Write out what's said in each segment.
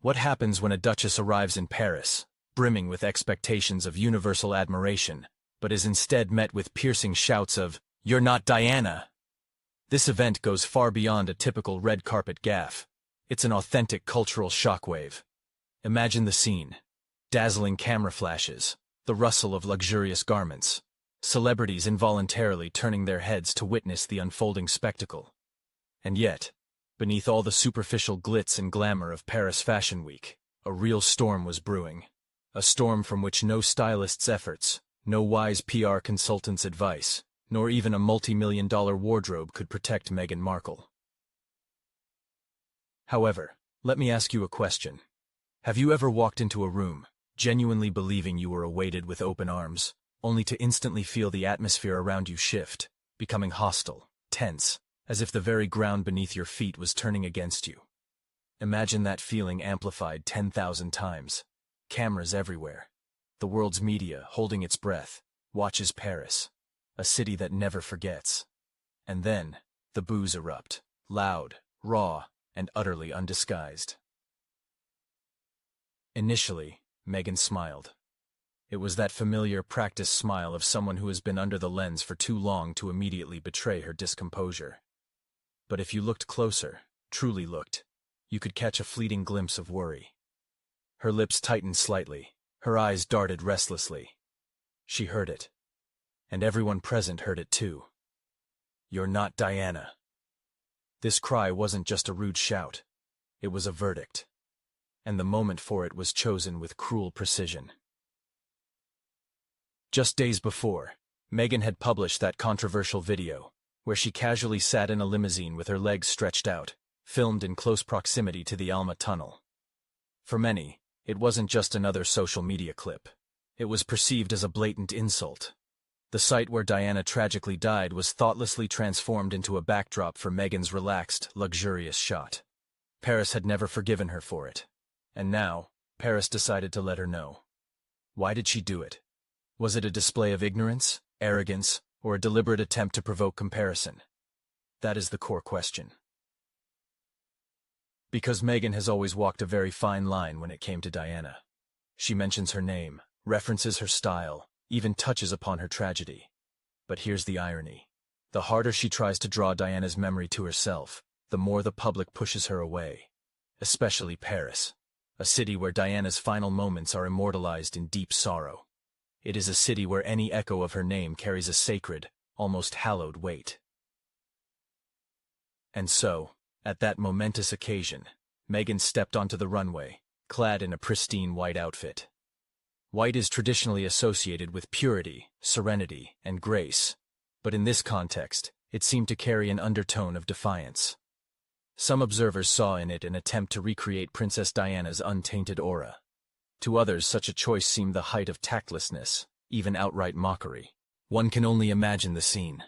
What happens when a duchess arrives in Paris, brimming with expectations of universal admiration, but is instead met with piercing shouts of, "You're not Diana"? This event goes far beyond a typical red carpet gaffe. It's an authentic cultural shockwave. Imagine the scene. Dazzling camera flashes, the rustle of luxurious garments, celebrities involuntarily turning their heads to witness the unfolding spectacle. And yet, beneath all the superficial glitz and glamour of Paris Fashion Week, a real storm was brewing. A storm from which no stylist's efforts, no wise PR consultant's advice, nor even a multi-million-dollar wardrobe could protect Meghan Markle. However, let me ask you a question. Have you ever walked into a room, genuinely believing you were awaited with open arms, only to instantly feel the atmosphere around you shift, becoming hostile, tense, as if the very ground beneath your feet was turning against you? Imagine that feeling amplified 10,000 times. Cameras everywhere. The world's media, holding its breath, watches Paris, a city that never forgets. And then, the boos erupt, loud, raw, and utterly undisguised. Initially, Meghan smiled. It was that familiar practiced smile of someone who has been under the lens for too long to immediately betray her discomposure. But if you looked closer, truly looked, you could catch a fleeting glimpse of worry. Her lips tightened slightly, her eyes darted restlessly. She heard it. And everyone present heard it too. "You're not Diana." This cry wasn't just a rude shout. It was a verdict. And the moment for it was chosen with cruel precision. Just days before, Meghan had published that controversial video, where she casually sat in a limousine with her legs stretched out, filmed in close proximity to the Alma Tunnel. For many, it wasn't just another social media clip. It was perceived as a blatant insult. The site where Diana tragically died was thoughtlessly transformed into a backdrop for Meghan's relaxed, luxurious shot. Paris had never forgiven her for it. And now, Paris decided to let her know. Why did she do it? Was it a display of ignorance, arrogance, or a deliberate attempt to provoke comparison? That is the core question. Because Meghan has always walked a very fine line when it came to Diana. She mentions her name, references her style, even touches upon her tragedy. But here's the irony. The harder she tries to draw Diana's memory to herself, the more the public pushes her away. Especially Paris, a city where Diana's final moments are immortalized in deep sorrow. It is a city where any echo of her name carries a sacred, almost hallowed weight. And so, at that momentous occasion, Meghan stepped onto the runway, clad in a pristine white outfit. White is traditionally associated with purity, serenity, and grace, but in this context, it seemed to carry an undertone of defiance. Some observers saw in it an attempt to recreate Princess Diana's untainted aura. To others, such a choice seemed the height of tactlessness, even outright mockery. One can only imagine the scene.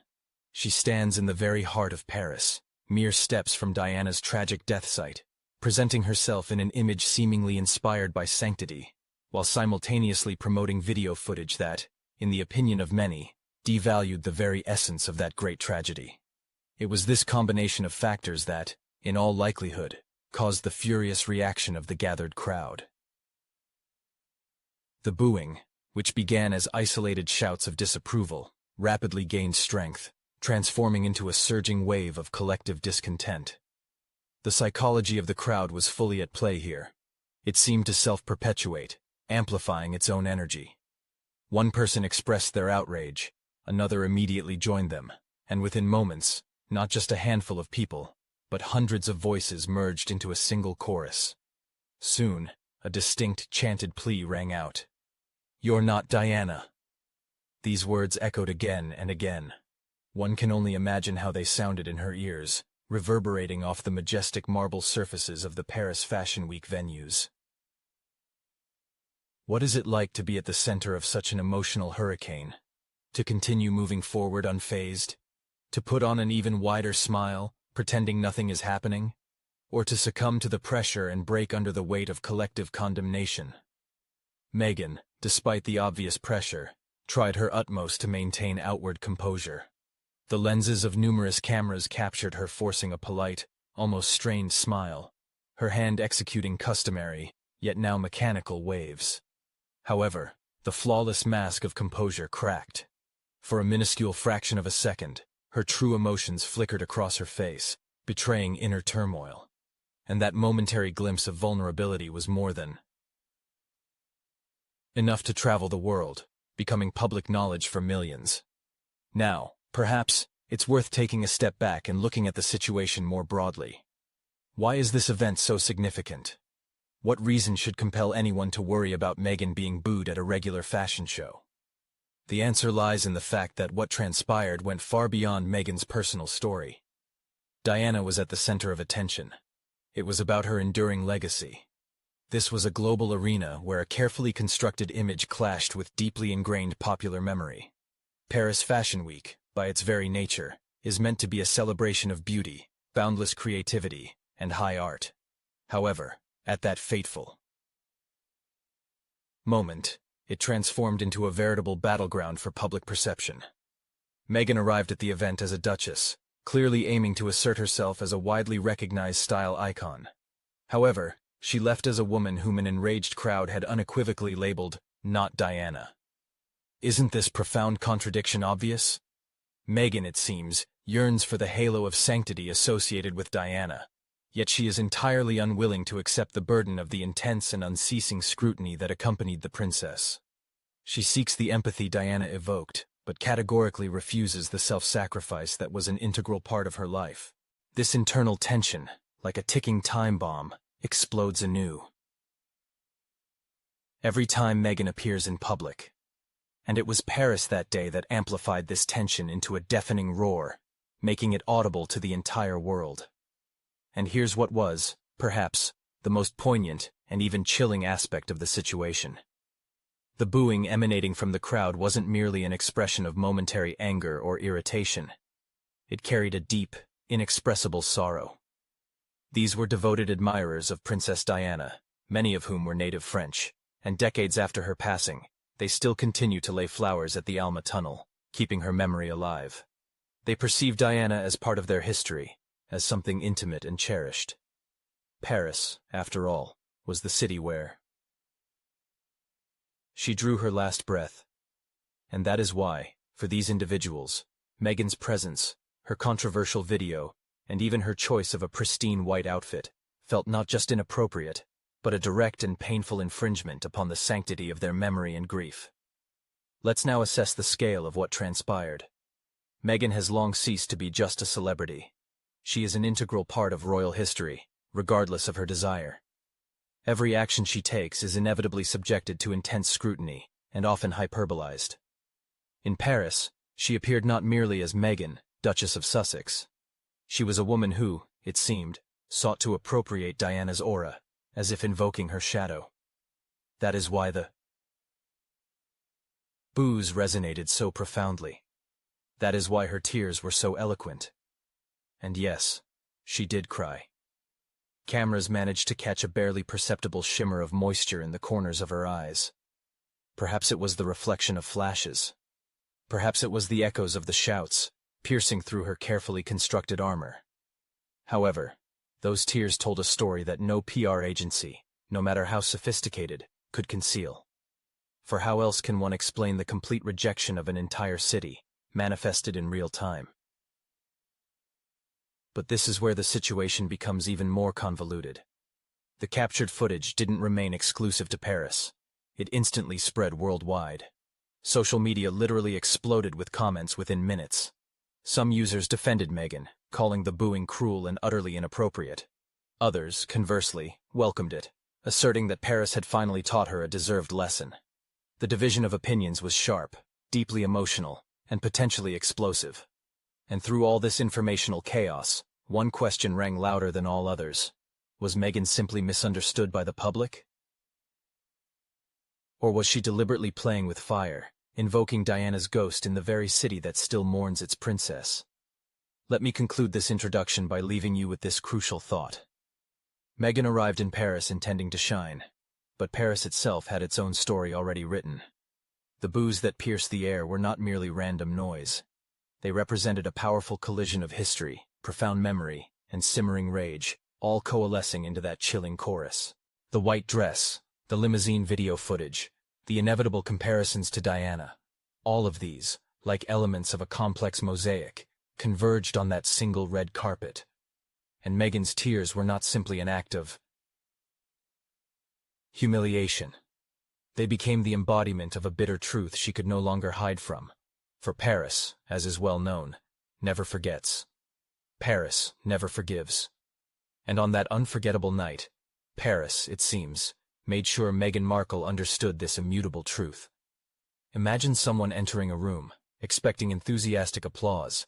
She stands in the very heart of Paris, mere steps from Diana's tragic death site, presenting herself in an image seemingly inspired by sanctity, while simultaneously promoting video footage that, in the opinion of many, devalued the very essence of that great tragedy. It was this combination of factors that, in all likelihood, caused the furious reaction of the gathered crowd. The booing, which began as isolated shouts of disapproval, rapidly gained strength, transforming into a surging wave of collective discontent. The psychology of the crowd was fully at play here. It seemed to self-perpetuate, amplifying its own energy. One person expressed their outrage, another immediately joined them, and within moments, not just a handful of people, but hundreds of voices merged into a single chorus. Soon, a distinct chanted plea rang out. "You're not Diana." These words echoed again and again. One can only imagine how they sounded in her ears, reverberating off the majestic marble surfaces of the Paris Fashion Week venues. What is it like to be at the center of such an emotional hurricane? To continue moving forward unfazed? To put on an even wider smile, pretending nothing is happening? Or to succumb to the pressure and break under the weight of collective condemnation? Meghan, despite the obvious pressure, tried her utmost to maintain outward composure. The lenses of numerous cameras captured her forcing a polite, almost strained smile, her hand executing customary, yet now mechanical waves. However, the flawless mask of composure cracked. For a minuscule fraction of a second, her true emotions flickered across her face, betraying inner turmoil. And that momentary glimpse of vulnerability was more than enough to travel the world, becoming public knowledge for millions. Now, perhaps, it's worth taking a step back and looking at the situation more broadly. Why is this event so significant? What reason should compel anyone to worry about Meghan being booed at a regular fashion show? The answer lies in the fact that what transpired went far beyond Meghan's personal story. Diana was at the center of attention. It was about her enduring legacy. This was a global arena where a carefully constructed image clashed with deeply ingrained popular memory. Paris Fashion Week, by its very nature, is meant to be a celebration of beauty, boundless creativity, and high art. However, at that fateful moment, it transformed into a veritable battleground for public perception. Meghan arrived at the event as a duchess, clearly aiming to assert herself as a widely recognized style icon. However, she left as a woman whom an enraged crowd had unequivocally labeled, "not Diana." Isn't this profound contradiction obvious? Meghan, it seems, yearns for the halo of sanctity associated with Diana, yet she is entirely unwilling to accept the burden of the intense and unceasing scrutiny that accompanied the princess. She seeks the empathy Diana evoked, but categorically refuses the self-sacrifice that was an integral part of her life. This internal tension, like a ticking time bomb, explodes anew every time Meghan appears in public. And it was Paris that day that amplified this tension into a deafening roar, making it audible to the entire world. And here's what was, perhaps, the most poignant and even chilling aspect of the situation. The booing emanating from the crowd wasn't merely an expression of momentary anger or irritation. It carried a deep, inexpressible sorrow. These were devoted admirers of Princess Diana, many of whom were native French, and decades after her passing, they still continue to lay flowers at the Alma Tunnel, keeping her memory alive. They perceive Diana as part of their history, as something intimate and cherished. Paris, after all, was the city where she drew her last breath. And that is why, for these individuals, Meghan's presence, her controversial video, and even her choice of a pristine white outfit, felt not just inappropriate, but a direct and painful infringement upon the sanctity of their memory and grief. Let's now assess the scale of what transpired. Meghan has long ceased to be just a celebrity. She is an integral part of royal history, regardless of her desire. Every action she takes is inevitably subjected to intense scrutiny, and often hyperbolized. In Paris, she appeared not merely as Meghan, Duchess of Sussex. She was a woman who, it seemed, sought to appropriate Diana's aura, as if invoking her shadow. That is why the boos resonated so profoundly. That is why her tears were so eloquent. And yes, she did cry. Cameras managed to catch a barely perceptible shimmer of moisture in the corners of her eyes. Perhaps it was the reflection of flashes. Perhaps it was the echoes of the shouts, piercing through her carefully constructed armor. However, those tears told a story that no PR agency, no matter how sophisticated, could conceal. For how else can one explain the complete rejection of an entire city, manifested in real time? But this is where the situation becomes even more convoluted. The captured footage didn't remain exclusive to Paris. It instantly spread worldwide. Social media literally exploded with comments within minutes. Some users defended Meghan, calling the booing cruel and utterly inappropriate. Others, conversely, welcomed it, asserting that Paris had finally taught her a deserved lesson. The division of opinions was sharp, deeply emotional, and potentially explosive. And through all this informational chaos, one question rang louder than all others. Was Meghan simply misunderstood by the public? Or was she deliberately playing with fire, invoking Diana's ghost in the very city that still mourns its princess? Let me conclude this introduction by leaving you with this crucial thought. Meghan arrived in Paris intending to shine, but Paris itself had its own story already written. The boos that pierced the air were not merely random noise. They represented a powerful collision of history, profound memory, and simmering rage, all coalescing into that chilling chorus. The white dress, the limousine video footage, the inevitable comparisons to Diana. All of these, like elements of a complex mosaic, converged on that single red carpet. And Meghan's tears were not simply an act of humiliation. They became the embodiment of a bitter truth she could no longer hide from. For Paris, as is well known, never forgets. Paris never forgives. And on that unforgettable night, Paris, it seems, made sure Meghan Markle understood this immutable truth. Imagine someone entering a room, expecting enthusiastic applause,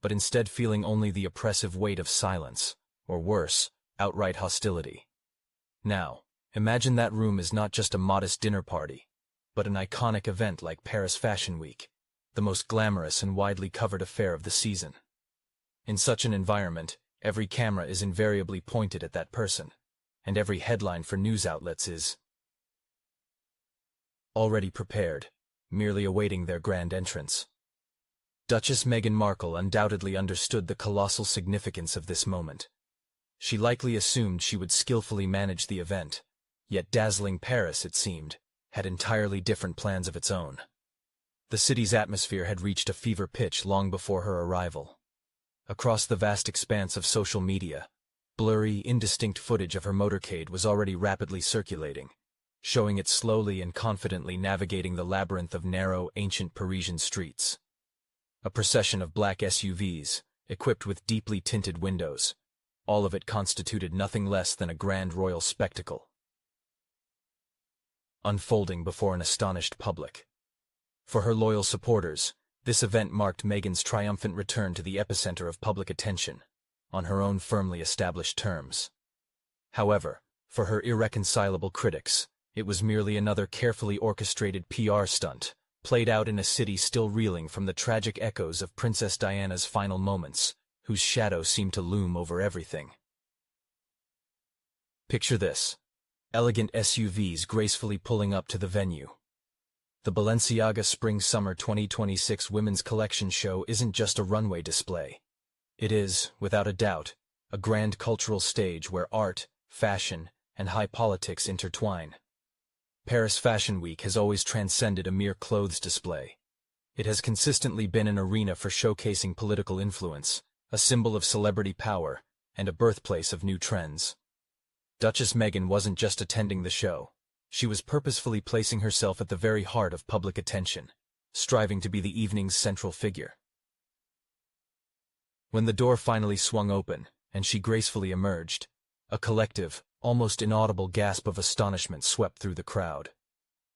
but instead feeling only the oppressive weight of silence, or worse, outright hostility. Now, imagine that room is not just a modest dinner party, but an iconic event like Paris Fashion Week, the most glamorous and widely covered affair of the season. In such an environment, every camera is invariably pointed at that person, and every headline for news outlets is already prepared, merely awaiting their grand entrance. Duchess Meghan Markle undoubtedly understood the colossal significance of this moment. She likely assumed she would skillfully manage the event, yet dazzling Paris, it seemed, had entirely different plans of its own. The city's atmosphere had reached a fever pitch long before her arrival. Across the vast expanse of social media, blurry, indistinct footage of her motorcade was already rapidly circulating, showing it slowly and confidently navigating the labyrinth of narrow, ancient Parisian streets. A procession of black SUVs, equipped with deeply tinted windows, all of it constituted nothing less than a grand royal spectacle, unfolding before an astonished public. For her loyal supporters, this event marked Meghan's triumphant return to the epicenter of public attention, on her own firmly established terms. However, for her irreconcilable critics, it was merely another carefully orchestrated PR stunt, played out in a city still reeling from the tragic echoes of Princess Diana's final moments, whose shadow seemed to loom over everything. Picture this: elegant SUVs gracefully pulling up to the venue. The Balenciaga Spring-Summer 2026 Women's Collection show isn't just a runway display. It is, without a doubt, a grand cultural stage where art, fashion, and high politics intertwine. Paris Fashion Week has always transcended a mere clothes display. It has consistently been an arena for showcasing political influence, a symbol of celebrity power, and a birthplace of new trends. Duchess Meghan wasn't just attending the show. She was purposefully placing herself at the very heart of public attention, striving to be the evening's central figure. When the door finally swung open, and she gracefully emerged, a collective, almost inaudible gasp of astonishment swept through the crowd.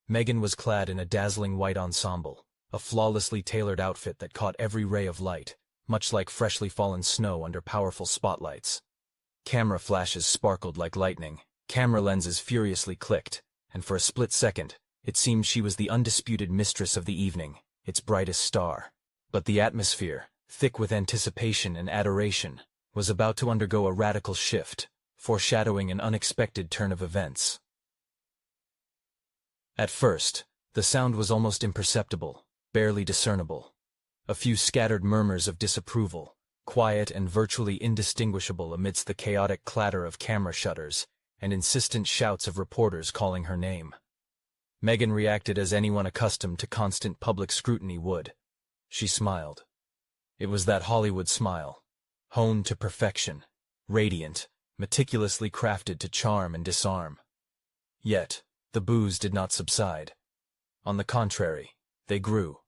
Meghan was clad in a dazzling white ensemble, a flawlessly tailored outfit that caught every ray of light, much like freshly fallen snow under powerful spotlights. Camera flashes sparkled like lightning, camera lenses furiously clicked, and for a split second, it seemed she was the undisputed mistress of the evening, its brightest star. But the atmosphere, thick with anticipation and adoration, was about to undergo a radical shift, foreshadowing an unexpected turn of events. At first, the sound was almost imperceptible, barely discernible. A few scattered murmurs of disapproval, quiet and virtually indistinguishable amidst the chaotic clatter of camera shutters and insistent shouts of reporters calling her name. Meghan reacted as anyone accustomed to constant public scrutiny would. She smiled. It was that Hollywood smile, honed to perfection, radiant, meticulously crafted to charm and disarm. Yet, the boos did not subside. On the contrary, they grew,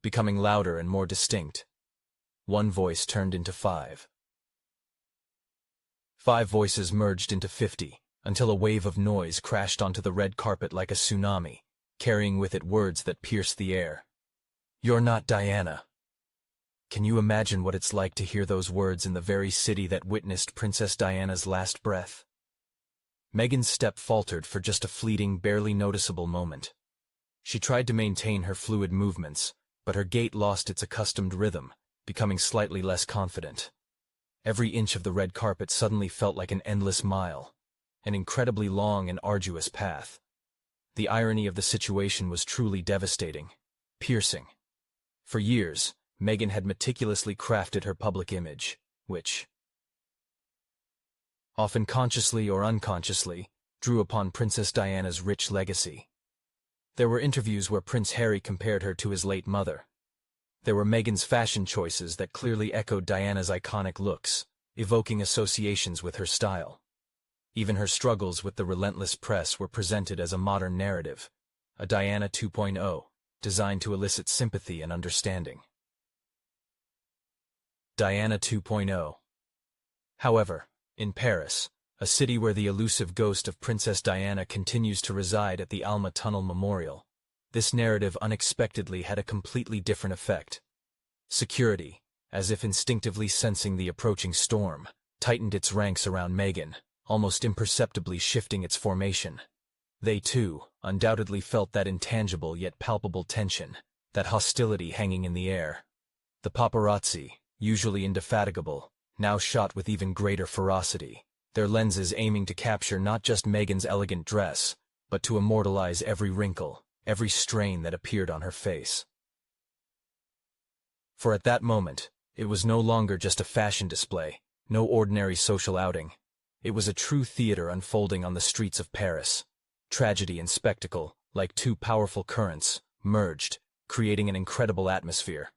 becoming louder and more distinct. One voice turned into 5. 5 voices merged into 50, until a wave of noise crashed onto the red carpet like a tsunami, carrying with it words that pierced the air. "You're not Diana." Can you imagine what it's like to hear those words in the very city that witnessed Princess Diana's last breath? Meghan's step faltered for just a fleeting, barely noticeable moment. She tried to maintain her fluid movements, but her gait lost its accustomed rhythm, becoming slightly less confident. Every inch of the red carpet suddenly felt like an endless mile, an incredibly long and arduous path. The irony of the situation was truly devastating, piercing. For years, Meghan had meticulously crafted her public image, which, often consciously or unconsciously, drew upon Princess Diana's rich legacy. There were interviews where Prince Harry compared her to his late mother. There were Meghan's fashion choices that clearly echoed Diana's iconic looks, evoking associations with her style. Even her struggles with the relentless press were presented as a modern narrative, a Diana 2.0, designed to elicit sympathy and understanding. Diana 2.0. However, in Paris, a city where the elusive ghost of Princess Diana continues to reside at the Alma Tunnel Memorial, this narrative unexpectedly had a completely different effect. Security, as if instinctively sensing the approaching storm, tightened its ranks around Meghan, almost imperceptibly shifting its formation. They, too, undoubtedly felt that intangible yet palpable tension, that hostility hanging in the air. The paparazzi, usually indefatigable, now shot with even greater ferocity, their lenses aiming to capture not just Meghan's elegant dress, but to immortalize every wrinkle, every strain that appeared on her face. For at that moment, it was no longer just a fashion display, no ordinary social outing. It was a true theater unfolding on the streets of Paris. Tragedy and spectacle, like two powerful currents, merged, creating an incredible atmosphere.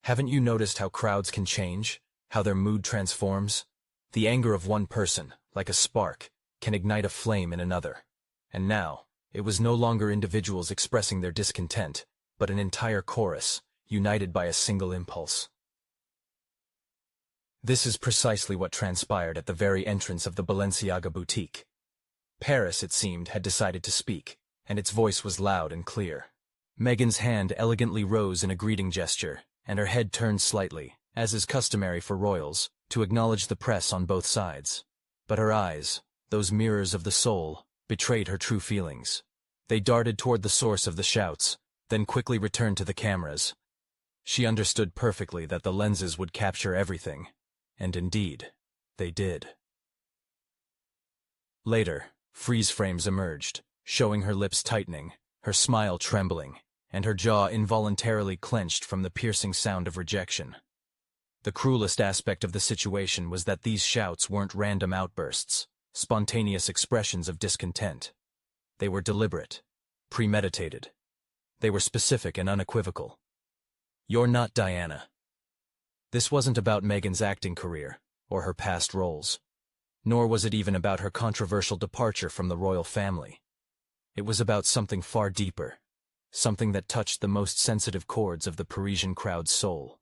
Haven't you noticed how crowds can change, how their mood transforms? The anger of one person, like a spark, can ignite a flame in another. And now, it was no longer individuals expressing their discontent, but an entire chorus, united by a single impulse. This is precisely what transpired at the very entrance of the Balenciaga boutique. Paris, it seemed, had decided to speak, and its voice was loud and clear. Meghan's hand elegantly rose in a greeting gesture, and her head turned slightly, as is customary for royals, to acknowledge the press on both sides. But her eyes, those mirrors of the soul, betrayed her true feelings. They darted toward the source of the shouts, then quickly returned to the cameras. She understood perfectly that the lenses would capture everything, and indeed, they did. Later, freeze frames emerged, showing her lips tightening, her smile trembling, and her jaw involuntarily clenched from the piercing sound of rejection. The cruelest aspect of the situation was that these shouts weren't random outbursts, spontaneous expressions of discontent. They were deliberate, premeditated. They were specific and unequivocal. "You're not Diana." This wasn't about Meghan's acting career, or her past roles. Nor was it even about her controversial departure from the royal family. It was about something far deeper, something that touched the most sensitive chords of the Parisian crowd's soul.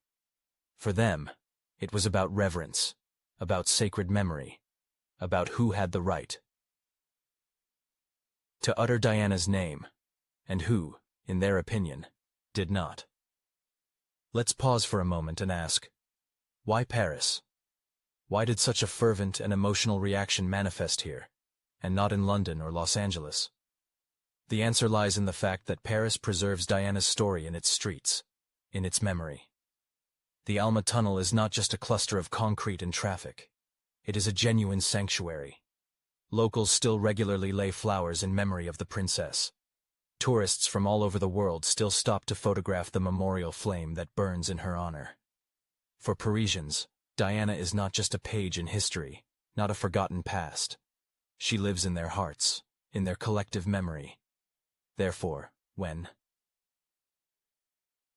For them, it was about reverence, about sacred memory, about who had the right to utter Diana's name, and who, in their opinion, did not. Let's pause for a moment and ask, why Paris? Why did such a fervent and emotional reaction manifest here, and not in London or Los Angeles? The answer lies in the fact that Paris preserves Diana's story in its streets, in its memory. The Alma Tunnel is not just a cluster of concrete and traffic. It is a genuine sanctuary. Locals still regularly lay flowers in memory of the princess. Tourists from all over the world still stop to photograph the memorial flame that burns in her honor. For Parisians, Diana is not just a page in history, not a forgotten past. She lives in their hearts, in their collective memory. Therefore, when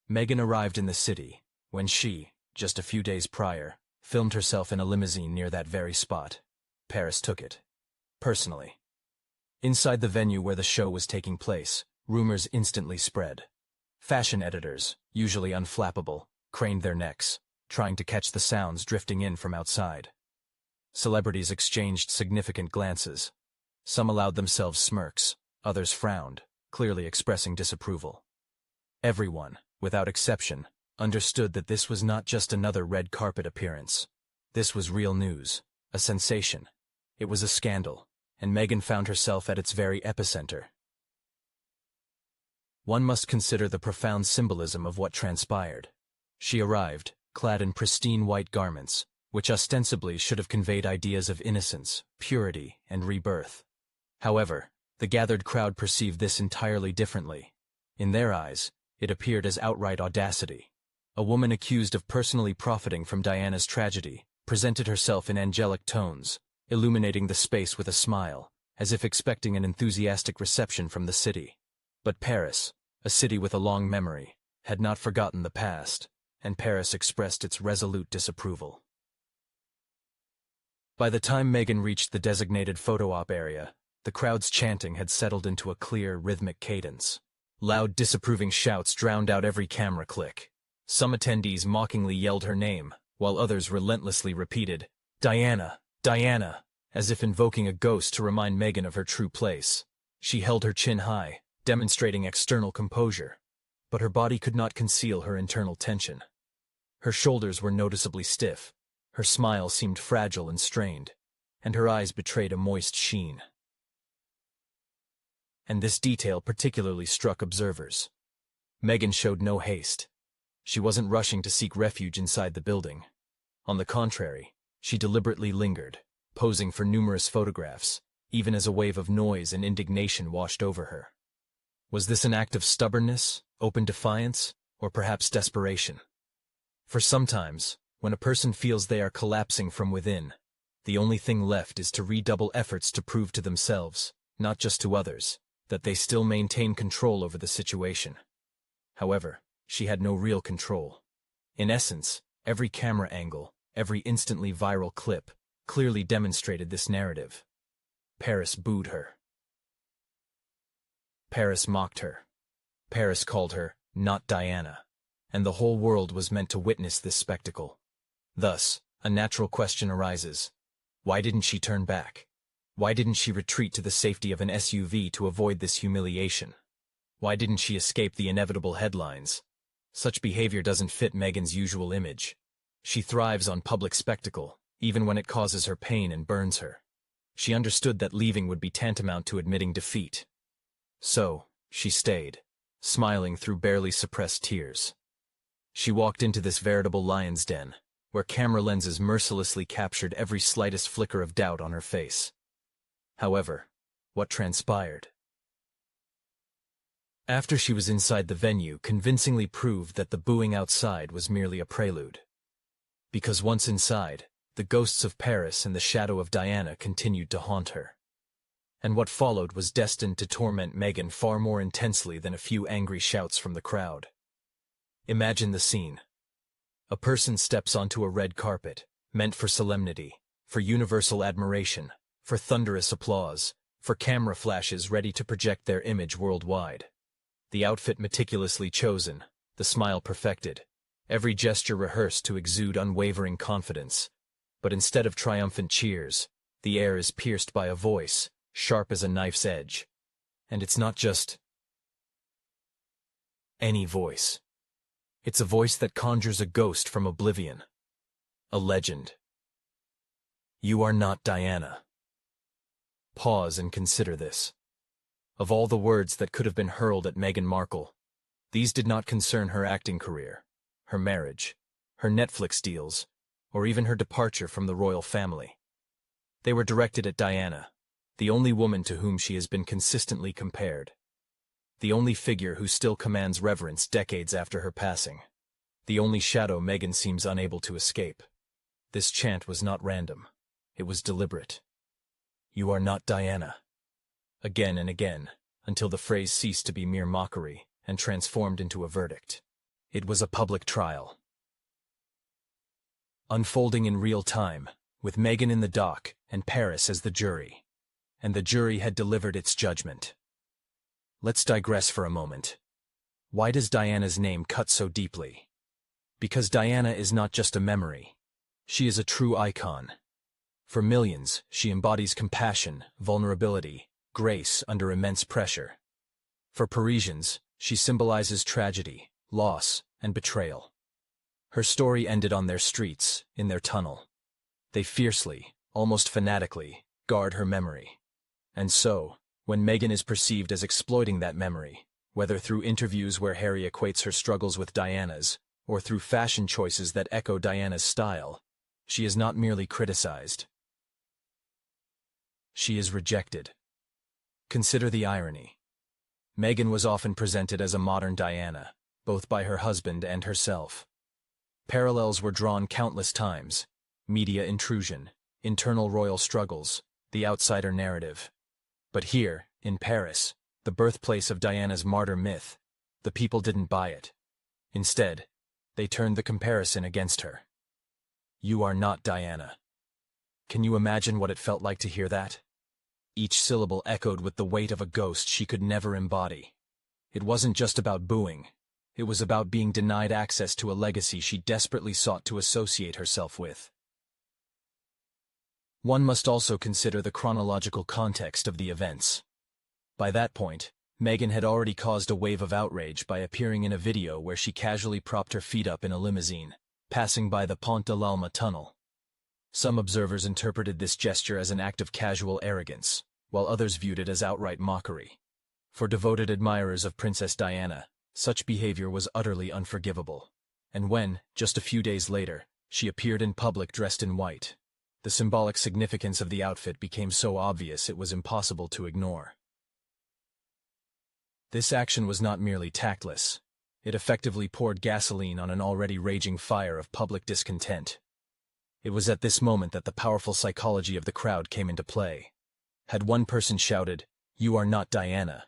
Meghan arrived in the city, when she, just a few days prior, filmed herself in a limousine near that very spot, Paris took it, personally. Inside the venue where the show was taking place, rumors instantly spread. Fashion editors, usually unflappable, craned their necks, trying to catch the sounds drifting in from outside. Celebrities exchanged significant glances. Some allowed themselves smirks, others frowned, clearly expressing disapproval. Everyone, without exception, understood that this was not just another red carpet appearance. This was real news, a sensation. It was a scandal, and Meghan found herself at its very epicenter. One must consider the profound symbolism of what transpired. She arrived, clad in pristine white garments, which ostensibly should have conveyed ideas of innocence, purity, and rebirth. However, the gathered crowd perceived this entirely differently. In their eyes, it appeared as outright audacity. A woman accused of personally profiting from Diana's tragedy presented herself in angelic tones, illuminating the space with a smile, as if expecting an enthusiastic reception from the city. But Paris, a city with a long memory, had not forgotten the past, and Paris expressed its resolute disapproval. By the time Meghan reached the designated photo-op area, the crowd's chanting had settled into a clear, rhythmic cadence. Loud, disapproving shouts drowned out every camera click. Some attendees mockingly yelled her name, while others relentlessly repeated, "Diana, Diana," as if invoking a ghost to remind Meghan of her true place. She held her chin high, demonstrating external composure, but her body could not conceal her internal tension. Her shoulders were noticeably stiff, her smile seemed fragile and strained, and her eyes betrayed a moist sheen. And this detail particularly struck observers. Meghan showed no haste. She wasn't rushing to seek refuge inside the building. On the contrary, she deliberately lingered, posing for numerous photographs, even as a wave of noise and indignation washed over her. Was this an act of stubbornness, open defiance, or perhaps desperation? For sometimes, when a person feels they are collapsing from within, the only thing left is to redouble efforts to prove to themselves, not just to others, that they still maintain control over the situation. However, she had no real control. In essence, every camera angle, every instantly viral clip, clearly demonstrated this narrative. Paris booed her. Paris mocked her. Paris called her not Diana, and the whole world was meant to witness this spectacle. Thus, a natural question arises. Why didn't she turn back? Why didn't she retreat to the safety of an SUV to avoid this humiliation? Why didn't she escape the inevitable headlines? Such behavior doesn't fit Meghan's usual image. She thrives on public spectacle, even when it causes her pain and burns her. She understood that leaving would be tantamount to admitting defeat. So, she stayed, smiling through barely suppressed tears. She walked into this veritable lion's den, where camera lenses mercilessly captured every slightest flicker of doubt on her face. However, what transpired? After she was inside the venue, convincingly proved that the booing outside was merely a prelude. Because once inside, the ghosts of Paris and the shadow of Diana continued to haunt her. And what followed was destined to torment Meghan far more intensely than a few angry shouts from the crowd. Imagine the scene. A person steps onto a red carpet, meant for solemnity, for universal admiration, for thunderous applause, for camera flashes ready to project their image worldwide. The outfit meticulously chosen, the smile perfected, every gesture rehearsed to exude unwavering confidence. But instead of triumphant cheers, the air is pierced by a voice, sharp as a knife's edge. And it's not just any voice. It's a voice that conjures a ghost from oblivion. A legend. You are not Diana. Pause and consider this. Of all the words that could have been hurled at Meghan Markle, these did not concern her acting career, her marriage, her Netflix deals, or even her departure from the royal family. They were directed at Diana, the only woman to whom she has been consistently compared. The only figure who still commands reverence decades after her passing. The only shadow Meghan seems unable to escape. This chant was not random. It was deliberate. You are not Diana. Again and again, until the phrase ceased to be mere mockery and transformed into a verdict. It was a public trial. Unfolding in real time, with Meghan in the dock and Paris as the jury. And the jury had delivered its judgment. Let's digress for a moment. Why does Diana's name cut so deeply? Because Diana is not just a memory. She is a true icon. For millions, she embodies compassion, vulnerability, grace under immense pressure. For Parisians, she symbolizes tragedy, loss, and betrayal. Her story ended on their streets, in their tunnel. They fiercely, almost fanatically, guard her memory. And so, when Meghan is perceived as exploiting that memory, whether through interviews where Harry equates her struggles with Diana's, or through fashion choices that echo Diana's style, she is not merely criticized. She is rejected. Consider the irony. Meghan was often presented as a modern Diana, both by her husband and herself. Parallels were drawn countless times: media intrusion, internal royal struggles, the outsider narrative. But here, in Paris, the birthplace of Diana's martyr myth, the people didn't buy it. Instead, they turned the comparison against her. You are not Diana. Can you imagine what it felt like to hear that? Each syllable echoed with the weight of a ghost she could never embody. It wasn't just about booing. It was about being denied access to a legacy she desperately sought to associate herself with. One must also consider the chronological context of the events. By that point, Meghan had already caused a wave of outrage by appearing in a video where she casually propped her feet up in a limousine, passing by the Pont de l'Alma tunnel. Some observers interpreted this gesture as an act of casual arrogance, while others viewed it as outright mockery. For devoted admirers of Princess Diana, such behavior was utterly unforgivable. And when, just a few days later, she appeared in public dressed in white, the symbolic significance of the outfit became so obvious it was impossible to ignore. This action was not merely tactless. It effectively poured gasoline on an already raging fire of public discontent. It was at this moment that the powerful psychology of the crowd came into play. Had one person shouted, "You are not Diana,"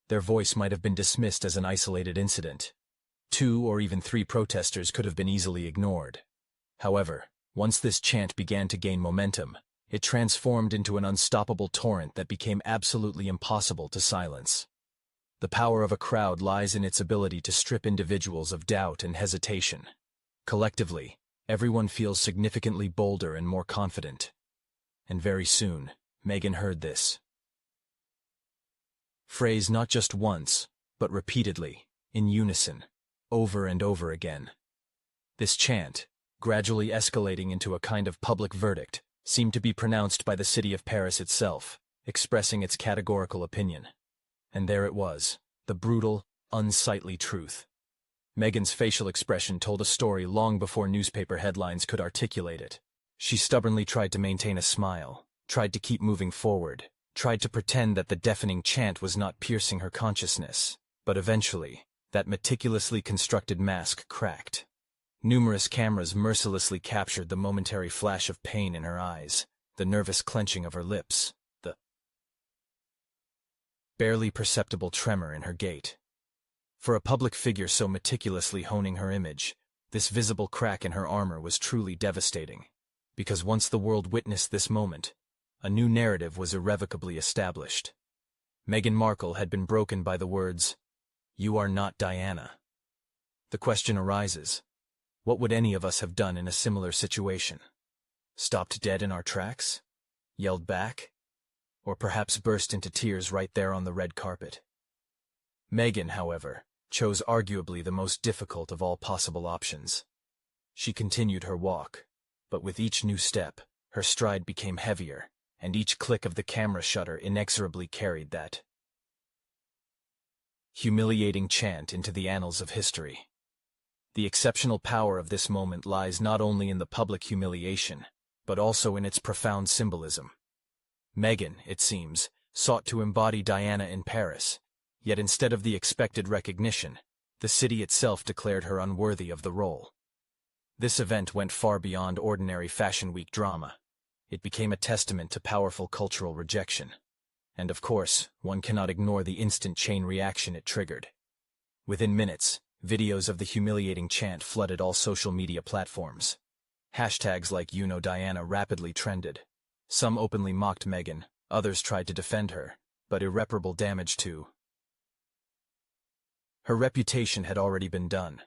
their voice might have been dismissed as an isolated incident. 2 or even 3 protesters could have been easily ignored. However, once this chant began to gain momentum, it transformed into an unstoppable torrent that became absolutely impossible to silence. The power of a crowd lies in its ability to strip individuals of doubt and hesitation. Collectively, everyone feels significantly bolder and more confident. And very soon, Meghan heard this phrase not just once, but repeatedly, in unison, over and over again. This chant, gradually escalating into a kind of public verdict, seemed to be pronounced by the city of Paris itself, expressing its categorical opinion. And there it was, the brutal, unsightly truth. Meghan's facial expression told a story long before newspaper headlines could articulate it. She stubbornly tried to maintain a smile, tried to keep moving forward, tried to pretend that the deafening chant was not piercing her consciousness. But eventually, that meticulously constructed mask cracked. Numerous cameras mercilessly captured the momentary flash of pain in her eyes, the nervous clenching of her lips, the barely perceptible tremor in her gait. For a public figure so meticulously honing her image, this visible crack in her armor was truly devastating. Because once the world witnessed this moment, a new narrative was irrevocably established. Meghan Markle had been broken by the words, "You are not Diana." The question arises, what would any of us have done in a similar situation? Stopped dead in our tracks? Yelled back? Or perhaps burst into tears right there on the red carpet? Meghan, however, chose arguably the most difficult of all possible options. She continued her walk, but with each new step, her stride became heavier, and each click of the camera shutter inexorably carried that humiliating chant into the annals of history. The exceptional power of this moment lies not only in the public humiliation, but also in its profound symbolism. Meghan, it seems, sought to embody Diana in Paris, yet instead of the expected recognition, the city itself declared her unworthy of the role. This event went far beyond ordinary Fashion Week drama. It became a testament to powerful cultural rejection. And of course, one cannot ignore the instant chain reaction it triggered. Within minutes, videos of the humiliating chant flooded all social media platforms. Hashtags like #YouKnowDiana rapidly trended. Some openly mocked Meghan, others tried to defend her, but irreparable damage to her reputation had already been done.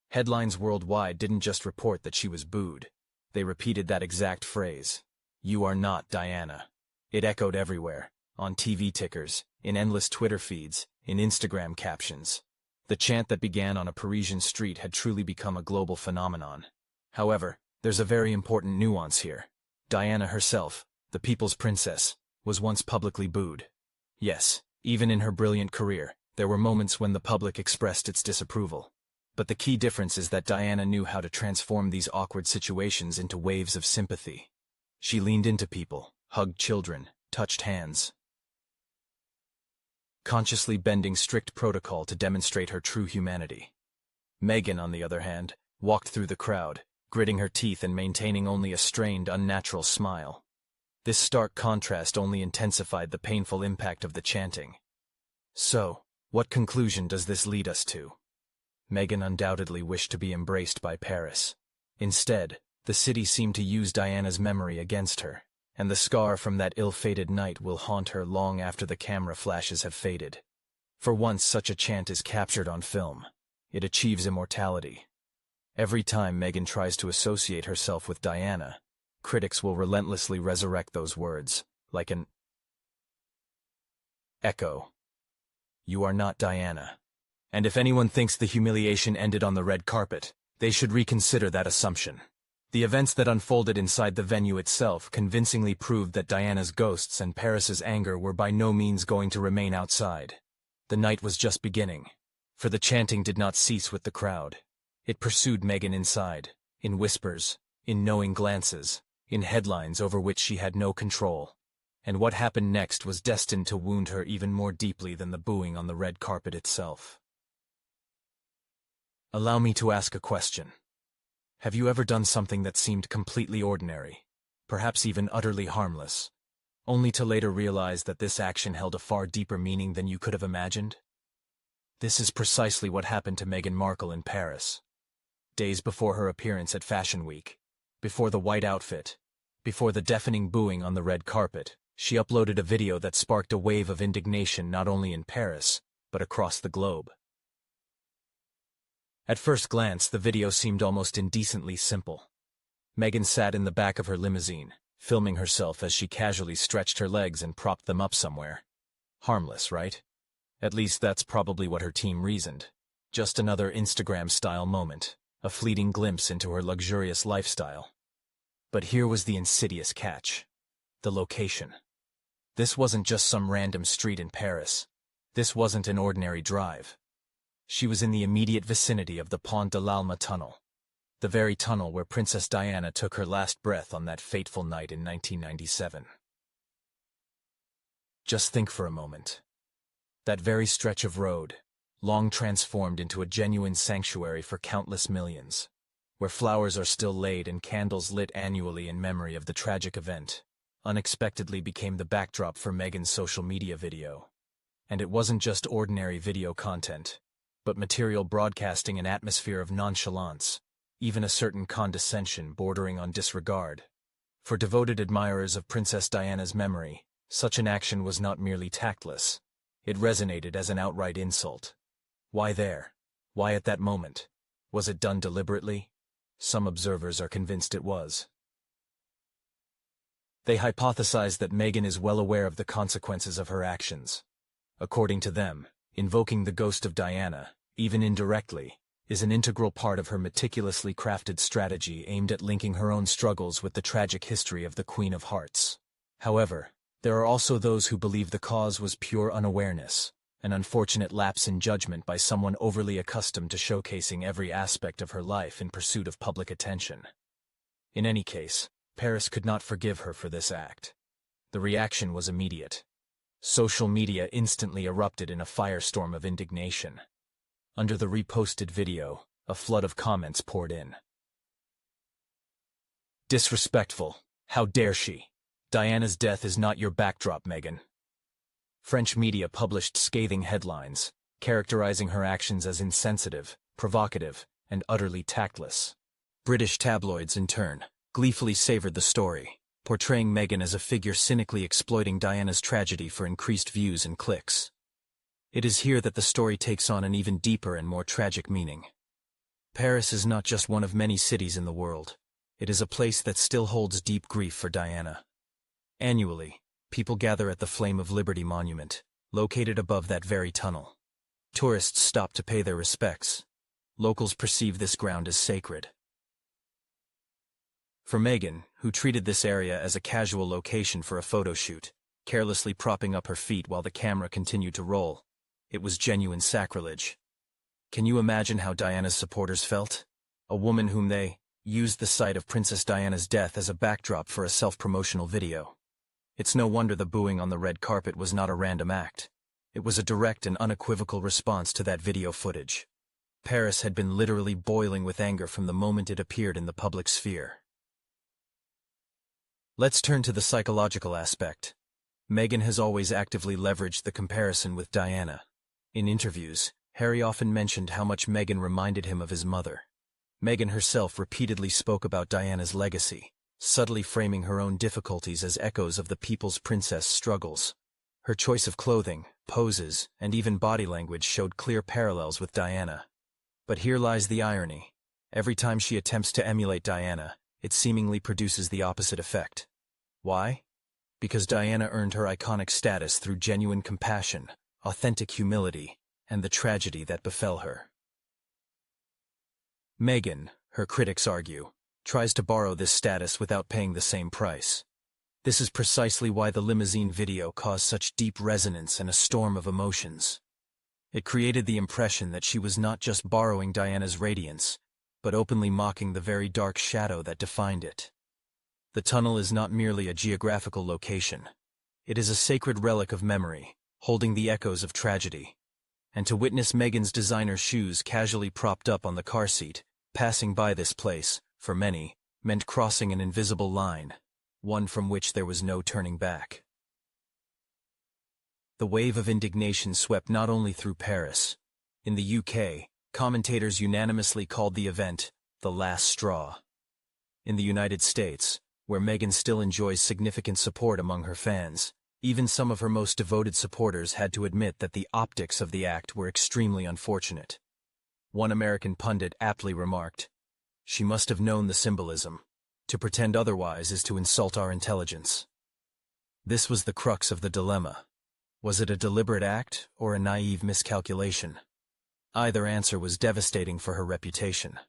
Headlines worldwide didn't just report that she was booed. They repeated that exact phrase, "You are not Diana." It echoed everywhere, on TV tickers, in endless Twitter feeds, in Instagram captions. The chant that began on a Parisian street had truly become a global phenomenon. However, there's a very important nuance here. Diana herself, the people's princess, was once publicly booed. Yes, even in her brilliant career, there were moments when the public expressed its disapproval. But the key difference is that Diana knew how to transform these awkward situations into waves of sympathy. She leaned into people, hugged children, touched hands, consciously bending strict protocol to demonstrate her true humanity. Meghan, on the other hand, walked through the crowd, gritting her teeth and maintaining only a strained, unnatural smile. This stark contrast only intensified the painful impact of the chanting. So, what conclusion does this lead us to? Meghan undoubtedly wished to be embraced by Paris. Instead, the city seemed to use Diana's memory against her, and the scar from that ill-fated night will haunt her long after the camera flashes have faded. For once such a chant is captured on film, it achieves immortality. Every time Meghan tries to associate herself with Diana, critics will relentlessly resurrect those words, like an echo. You are not Diana. And if anyone thinks the humiliation ended on the red carpet, they should reconsider that assumption. The events that unfolded inside the venue itself convincingly proved that Diana's ghosts and Paris's anger were by no means going to remain outside. The night was just beginning, for the chanting did not cease with the crowd. It pursued Meghan inside, in whispers, in knowing glances, in headlines over which she had no control. And what happened next was destined to wound her even more deeply than the booing on the red carpet itself. Allow me to ask a question. Have you ever done something that seemed completely ordinary, perhaps even utterly harmless, only to later realize that this action held a far deeper meaning than you could have imagined? This is precisely what happened to Meghan Markle in Paris. Days before her appearance at Fashion Week, before the white outfit, before the deafening booing on the red carpet, she uploaded a video that sparked a wave of indignation not only in Paris, but across the globe. At first glance, the video seemed almost indecently simple. Meghan sat in the back of her limousine, filming herself as she casually stretched her legs and propped them up somewhere. Harmless, right? At least that's probably what her team reasoned. Just another Instagram-style moment, a fleeting glimpse into her luxurious lifestyle. But here was the insidious catch. The location. This wasn't just some random street in Paris. This wasn't an ordinary drive. She was in the immediate vicinity of the Pont de l'Alma tunnel, the very tunnel where Princess Diana took her last breath on that fateful night in 1997. Just think for a moment. That very stretch of road, long transformed into a genuine sanctuary for countless millions, where flowers are still laid and candles lit annually in memory of the tragic event, unexpectedly became the backdrop for Meghan's social media video. And it wasn't just ordinary video content, but material broadcasting an atmosphere of nonchalance, even a certain condescension bordering on disregard. For devoted admirers of Princess Diana's memory, such an action was not merely tactless. It resonated as an outright insult. Why there? Why at that moment? Was it done deliberately? Some observers are convinced it was. They hypothesize that Meghan is well aware of the consequences of her actions. According to them, invoking the ghost of Diana, even indirectly, is an integral part of her meticulously crafted strategy aimed at linking her own struggles with the tragic history of the Queen of Hearts. However, there are also those who believe the cause was pure unawareness, an unfortunate lapse in judgment by someone overly accustomed to showcasing every aspect of her life in pursuit of public attention. In any case, Paris could not forgive her for this act. The reaction was immediate. Social media instantly erupted in a firestorm of indignation. Under the reposted video, a flood of comments poured in. Disrespectful. How dare she? Diana's death is not your backdrop, Meghan. French media published scathing headlines, characterizing her actions as insensitive, provocative, and utterly tactless. British tabloids, in turn, gleefully savored the story, portraying Meghan as a figure cynically exploiting Diana's tragedy for increased views and clicks. It is here that the story takes on an even deeper and more tragic meaning. Paris is not just one of many cities in the world. It is a place that still holds deep grief for Diana. Annually, people gather at the Flame of Liberty Monument, located above that very tunnel. Tourists stop to pay their respects. Locals perceive this ground as sacred. For Meghan, who treated this area as a casual location for a photo shoot, carelessly propping up her feet while the camera continued to roll, it was genuine sacrilege. Can you imagine how Diana's supporters felt? A woman whom they used the sight of Princess Diana's death as a backdrop for a self-promotional video. It's no wonder the booing on the red carpet was not a random act. It was a direct and unequivocal response to that video footage. Paris had been literally boiling with anger from the moment it appeared in the public sphere. Let's turn to the psychological aspect. Meghan has always actively leveraged the comparison with Diana. In interviews, Harry often mentioned how much Meghan reminded him of his mother. Meghan herself repeatedly spoke about Diana's legacy, subtly framing her own difficulties as echoes of the People's Princess struggles. Her choice of clothing, poses, and even body language showed clear parallels with Diana. But here lies the irony. Every time she attempts to emulate Diana, it seemingly produces the opposite effect. Why? Because Diana earned her iconic status through genuine compassion, authentic humility, and the tragedy that befell her. Meghan, her critics argue, tries to borrow this status without paying the same price. This is precisely why the limousine video caused such deep resonance and a storm of emotions. It created the impression that she was not just borrowing Diana's radiance, but openly mocking the very dark shadow that defined it. The tunnel is not merely a geographical location. It is a sacred relic of memory, holding the echoes of tragedy. And to witness Meghan's designer shoes casually propped up on the car seat, passing by this place, for many, meant crossing an invisible line, one from which there was no turning back. The wave of indignation swept not only through Paris. In the UK, commentators unanimously called the event the last straw. In the United States, where Meghan still enjoys significant support among her fans, even some of her most devoted supporters had to admit that the optics of the act were extremely unfortunate. One American pundit aptly remarked, "She must have known the symbolism. To pretend otherwise is to insult our intelligence." This was the crux of the dilemma. Was it a deliberate act or a naive miscalculation? Either answer was devastating for her reputation.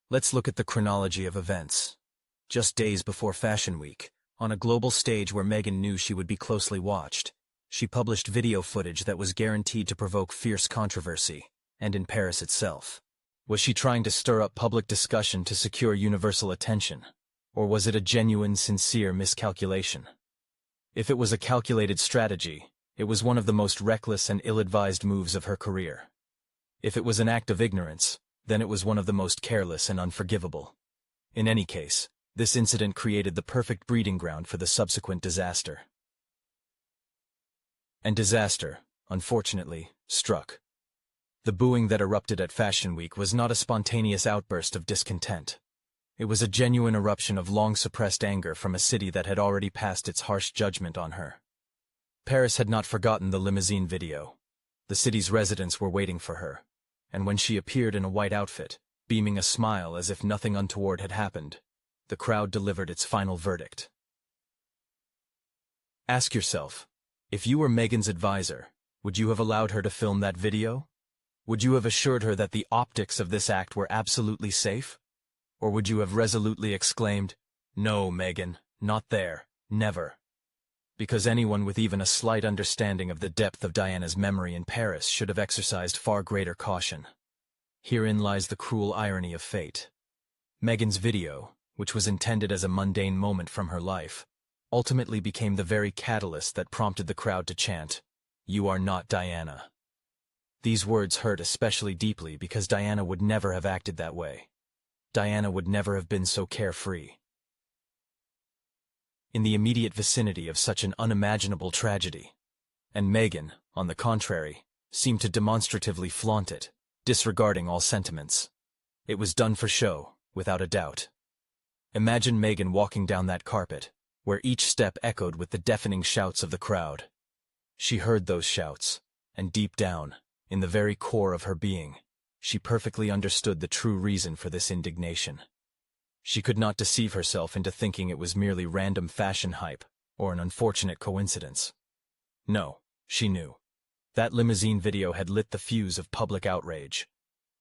Let's look at the chronology of events. Just days before Fashion Week, on a global stage where Meghan knew she would be closely watched, she published video footage that was guaranteed to provoke fierce controversy, and in Paris itself. Was she trying to stir up public discussion to secure universal attention? Or was it a genuine, sincere miscalculation? If it was a calculated strategy, it was one of the most reckless and ill-advised moves of her career. If it was an act of ignorance, then it was one of the most careless and unforgivable. In any case, this incident created the perfect breeding ground for the subsequent disaster. And disaster, unfortunately, struck. The booing that erupted at Fashion Week was not a spontaneous outburst of discontent. It was a genuine eruption of long-suppressed anger from a city that had already passed its harsh judgment on her. Paris had not forgotten the limousine video. The city's residents were waiting for her, and when she appeared in a white outfit, beaming a smile as if nothing untoward had happened, the crowd delivered its final verdict. Ask yourself, if you were Meghan's advisor, would you have allowed her to film that video? Would you have assured her that the optics of this act were absolutely safe? Or would you have resolutely exclaimed, "No, Meghan, not there, never"? Because anyone with even a slight understanding of the depth of Diana's memory in Paris should have exercised far greater caution. Herein lies the cruel irony of fate. Meghan's video, which was intended as a mundane moment from her life, ultimately became the very catalyst that prompted the crowd to chant, "You are not Diana." These words hurt especially deeply because Diana would never have acted that way. Diana would never have been so carefree. In the immediate vicinity of such an unimaginable tragedy. And Meghan, on the contrary, seemed to demonstratively flaunt it, disregarding all sentiments. It was done for show, without a doubt. Imagine Meghan walking down that carpet, where each step echoed with the deafening shouts of the crowd. She heard those shouts, and deep down, in the very core of her being, she perfectly understood the true reason for this indignation. She could not deceive herself into thinking it was merely random fashion hype or an unfortunate coincidence. No, she knew. That limousine video had lit the fuse of public outrage.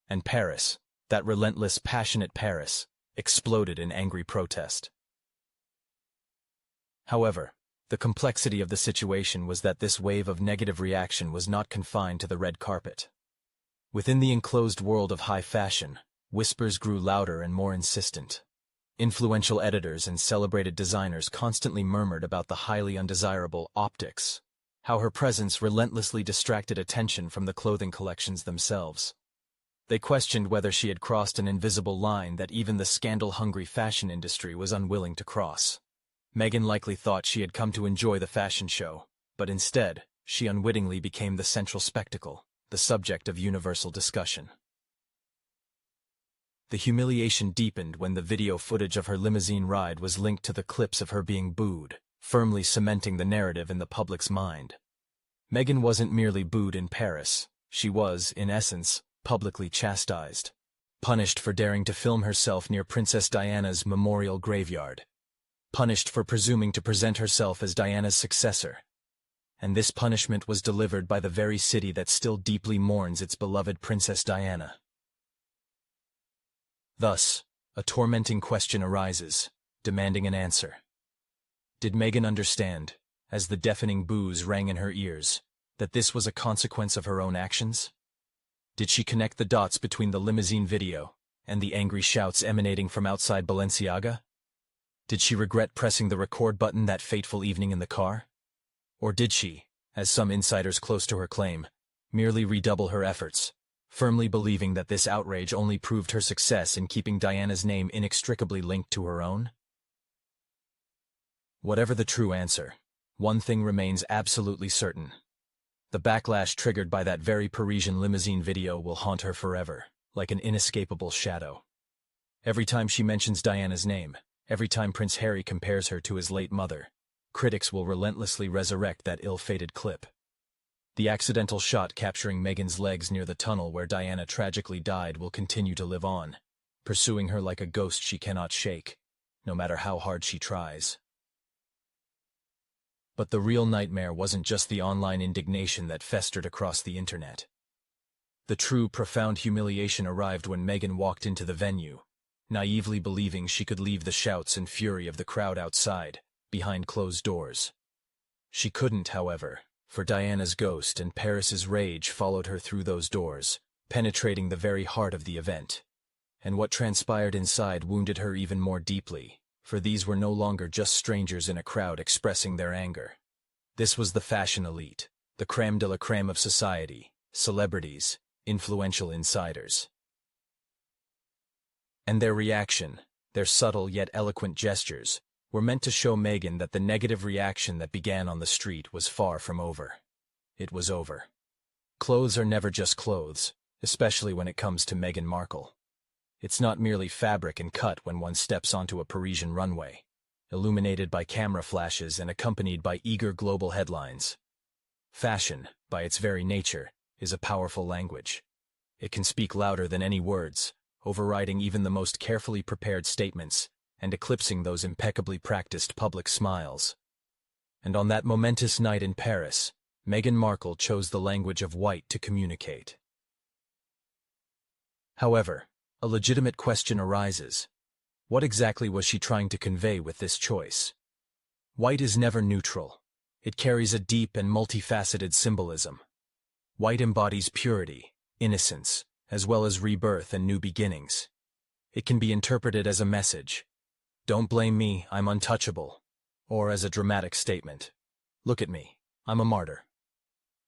And Paris, that relentless, passionate Paris, exploded in angry protest. However, the complexity of the situation was that this wave of negative reaction was not confined to the red carpet. Within the enclosed world of high fashion, whispers grew louder and more insistent. Influential editors and celebrated designers constantly murmured about the highly undesirable optics, how her presence relentlessly distracted attention from the clothing collections themselves. They questioned whether she had crossed an invisible line that even the scandal-hungry fashion industry was unwilling to cross. Meghan likely thought she had come to enjoy the fashion show, but instead, she unwittingly became the central spectacle, the subject of universal discussion. The humiliation deepened when the video footage of her limousine ride was linked to the clips of her being booed, firmly cementing the narrative in the public's mind. Meghan wasn't merely booed in Paris, she was, in essence, publicly chastised, punished for daring to film herself near Princess Diana's memorial graveyard, punished for presuming to present herself as Diana's successor. And this punishment was delivered by the very city that still deeply mourns its beloved Princess Diana. Thus, a tormenting question arises, demanding an answer. Did Meghan understand, as the deafening boos rang in her ears, that this was a consequence of her own actions? Did she connect the dots between the limousine video and the angry shouts emanating from outside Balenciaga? Did she regret pressing the record button that fateful evening in the car? Or did she, as some insiders close to her claim, merely redouble her efforts, firmly believing that this outrage only proved her success in keeping Diana's name inextricably linked to her own? Whatever the true answer, one thing remains absolutely certain. The backlash triggered by that very Parisian limousine video will haunt her forever, like an inescapable shadow. Every time she mentions Diana's name, every time Prince Harry compares her to his late mother, critics will relentlessly resurrect that ill-fated clip. The accidental shot capturing Meghan's legs near the tunnel where Diana tragically died will continue to live on, pursuing her like a ghost she cannot shake, no matter how hard she tries. But the real nightmare wasn't just the online indignation that festered across the internet. The true, profound humiliation arrived when Meghan walked into the venue, naively believing she could leave the shouts and fury of the crowd outside, behind closed doors. She couldn't, however, for Diana's ghost and Paris's rage followed her through those doors, penetrating the very heart of the event. And what transpired inside wounded her even more deeply, for these were no longer just strangers in a crowd expressing their anger. This was the fashion elite, the crème de la crème of society, celebrities, influential insiders. And their reaction, their subtle yet eloquent gestures, were meant to show Meghan that the negative reaction that began on the street was far from over. It was over. Clothes are never just clothes, especially when it comes to Meghan Markle. It's not merely fabric and cut when one steps onto a Parisian runway, illuminated by camera flashes and accompanied by eager global headlines. Fashion, by its very nature, is a powerful language. It can speak louder than any words, overriding even the most carefully prepared statements, and eclipsing those impeccably practiced public smiles. And on that momentous night in Paris, Meghan Markle chose the language of white to communicate. However, a legitimate question arises. What exactly was she trying to convey with this choice? White is never neutral. It carries a deep and multifaceted symbolism. White embodies purity, innocence, as well as rebirth and new beginnings. It can be interpreted as a message. Don't blame me, I'm untouchable. Or as a dramatic statement. Look at me, I'm a martyr.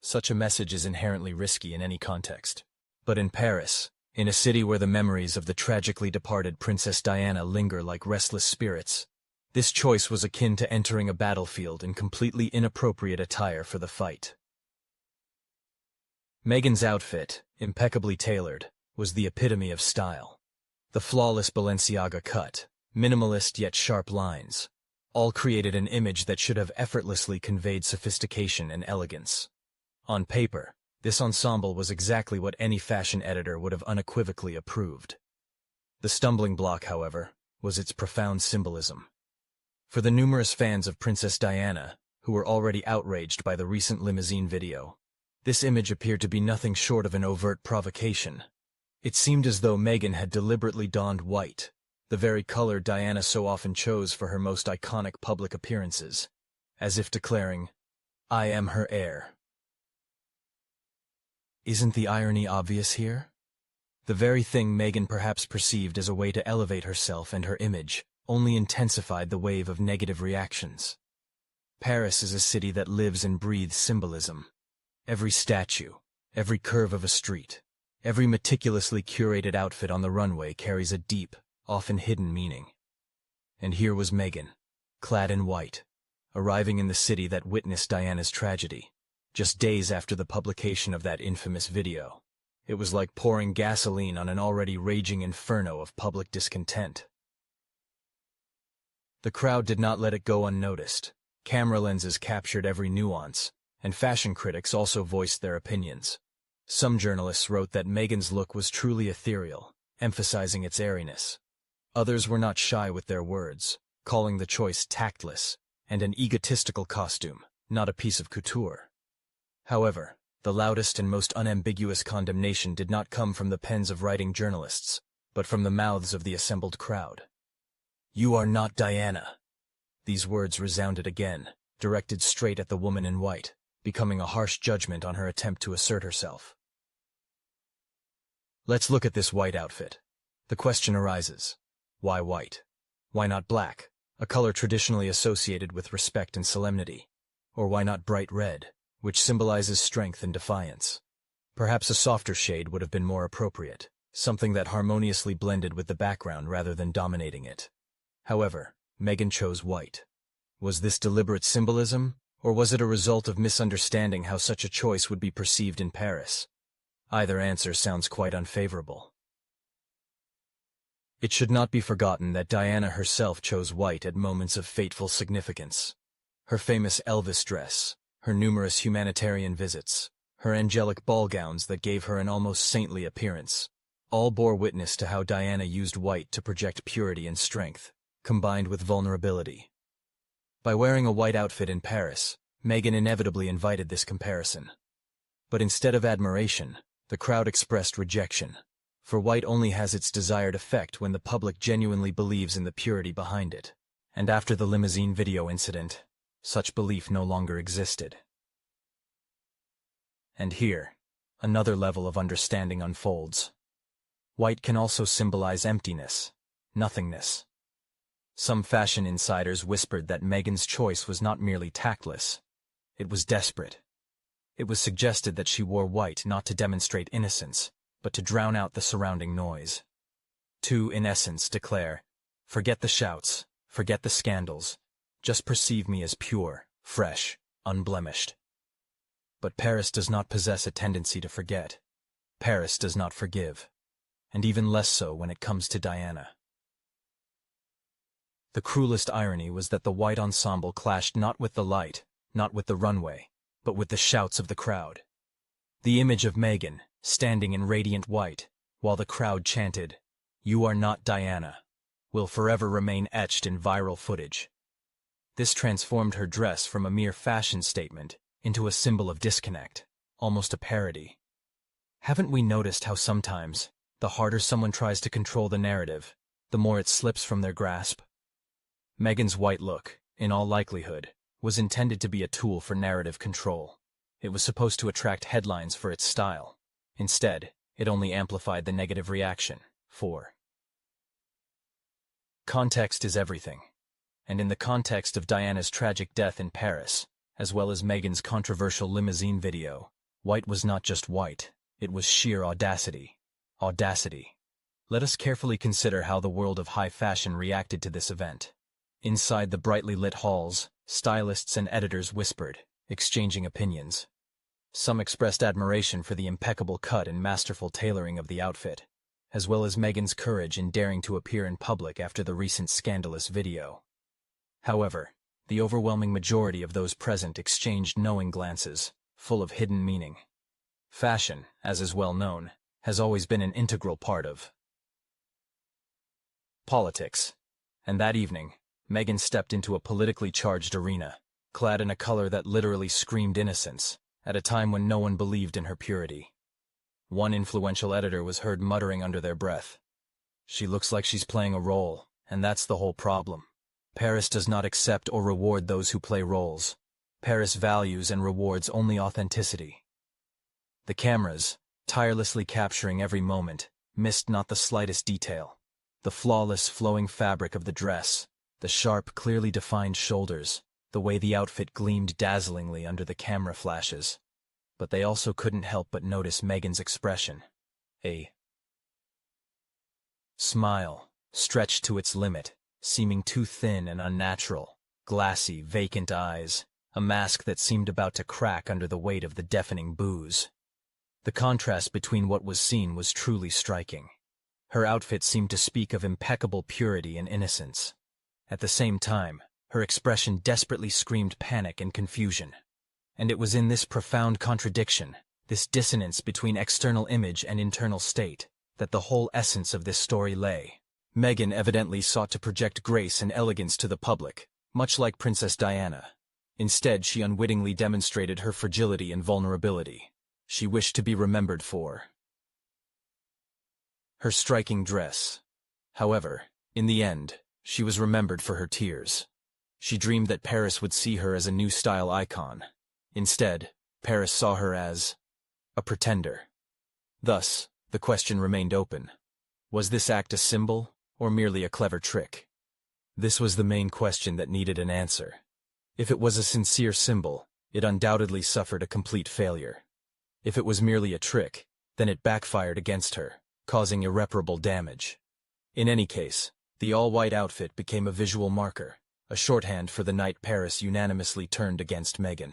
Such a message is inherently risky in any context. But in Paris, in a city where the memories of the tragically departed Princess Diana linger like restless spirits, this choice was akin to entering a battlefield in completely inappropriate attire for the fight. Meghan's outfit, impeccably tailored, was the epitome of style. The flawless Balenciaga cut, minimalist yet sharp lines, all created an image that should have effortlessly conveyed sophistication and elegance. On paper, this ensemble was exactly what any fashion editor would have unequivocally approved. The stumbling block, however, was its profound symbolism. For the numerous fans of Princess Diana, who were already outraged by the recent limousine video, this image appeared to be nothing short of an overt provocation. It seemed as though Meghan had deliberately donned white, the very color Diana so often chose for her most iconic public appearances, as if declaring, "I am her heir." Isn't the irony obvious here? The very thing Meghan perhaps perceived as a way to elevate herself and her image only intensified the wave of negative reactions. Paris is a city that lives and breathes symbolism. Every statue, every curve of a street, every meticulously curated outfit on the runway carries a deep, often hidden meaning. And here was Meghan, clad in white, arriving in the city that witnessed Diana's tragedy, just days after the publication of that infamous video. It was like pouring gasoline on an already raging inferno of public discontent. The crowd did not let it go unnoticed. Camera lenses captured every nuance, and fashion critics also voiced their opinions. Some journalists wrote that Meghan's look was truly ethereal, emphasizing its airiness. Others were not shy with their words, calling the choice tactless and an egotistical costume, not a piece of couture. However, the loudest and most unambiguous condemnation did not come from the pens of writing journalists, but from the mouths of the assembled crowd. "You are not Diana." These words resounded again, directed straight at the woman in white, becoming a harsh judgment on her attempt to assert herself. Let's look at this white outfit. The question arises, why white? Why not black, a color traditionally associated with respect and solemnity? Or why not bright red, which symbolizes strength and defiance? Perhaps a softer shade would have been more appropriate, something that harmoniously blended with the background rather than dominating it. However, Meghan chose white. Was this deliberate symbolism, or was it a result of misunderstanding how such a choice would be perceived in Paris? Either answer sounds quite unfavorable. It should not be forgotten that Diana herself chose white at moments of fateful significance. Her famous Elvis dress, her numerous humanitarian visits, her angelic ball gowns that gave her an almost saintly appearance, all bore witness to how Diana used white to project purity and strength, combined with vulnerability. By wearing a white outfit in Paris, Meghan inevitably invited this comparison. But instead of admiration, the crowd expressed rejection, for white only has its desired effect when the public genuinely believes in the purity behind it. And after the limousine video incident, such belief no longer existed. And here, another level of understanding unfolds. White can also symbolize emptiness, nothingness. Some fashion insiders whispered that Meghan's choice was not merely tactless, it was desperate. It was suggested that she wore white not to demonstrate innocence, but to drown out the surrounding noise. To, in essence, declare, "Forget the shouts, forget the scandals, just perceive me as pure, fresh, unblemished." But Paris does not possess a tendency to forget. Paris does not forgive, and even less so when it comes to Diana. The cruelest irony was that the white ensemble clashed not with the light, not with the runway, but with the shouts of the crowd. The image of Meghan, standing in radiant white, while the crowd chanted, "You are not Diana," will forever remain etched in viral footage. This transformed her dress from a mere fashion statement into a symbol of disconnect, almost a parody. Haven't we noticed how sometimes, the harder someone tries to control the narrative, the more it slips from their grasp? Meghan's white look, in all likelihood, was intended to be a tool for narrative control. It was supposed to attract headlines for its style. Instead, it only amplified the negative reaction. 4. Context is everything. And in the context of Diana's tragic death in Paris, as well as Meghan's controversial limousine video, white was not just white, it was sheer audacity. Audacity. Let us carefully consider how the world of high fashion reacted to this event. Inside the brightly lit halls, stylists and editors whispered, exchanging opinions. Some expressed admiration for the impeccable cut and masterful tailoring of the outfit, as well as Meghan's courage in daring to appear in public after the recent scandalous video. However, the overwhelming majority of those present exchanged knowing glances, full of hidden meaning. Fashion, as is well known, has always been an integral part of politics. And that evening, Meghan stepped into a politically charged arena, clad in a color that literally screamed innocence, at a time when no one believed in her purity. One influential editor was heard muttering under their breath, "She looks like she's playing a role, and that's the whole problem." Paris does not accept or reward those who play roles. Paris values and rewards only authenticity. The cameras, tirelessly capturing every moment, missed not the slightest detail. The flawless flowing fabric of the dress, the sharp, clearly defined shoulders, the way the outfit gleamed dazzlingly under the camera flashes. But they also couldn't help but notice Meghan's expression. A smile, stretched to its limit, seeming too thin and unnatural, glassy, vacant eyes, a mask that seemed about to crack under the weight of the deafening booze. The contrast between what was seen was truly striking. Her outfit seemed to speak of impeccable purity and innocence. At the same time, her expression desperately screamed panic and confusion. And it was in this profound contradiction, this dissonance between external image and internal state, that the whole essence of this story lay. Meghan evidently sought to project grace and elegance to the public, much like Princess Diana. Instead, she unwittingly demonstrated her fragility and vulnerability. She wished to be remembered for her striking dress. However, in the end, she was remembered for her tears. She dreamed that Paris would see her as a new style icon. Instead, Paris saw her as a pretender. Thus, the question remained open. Was this act a symbol, or merely a clever trick? This was the main question that needed an answer. If it was a sincere symbol, it undoubtedly suffered a complete failure. If it was merely a trick, then it backfired against her, causing irreparable damage. In any case, the all-white outfit became a visual marker, a shorthand for the night Paris unanimously turned against Meghan.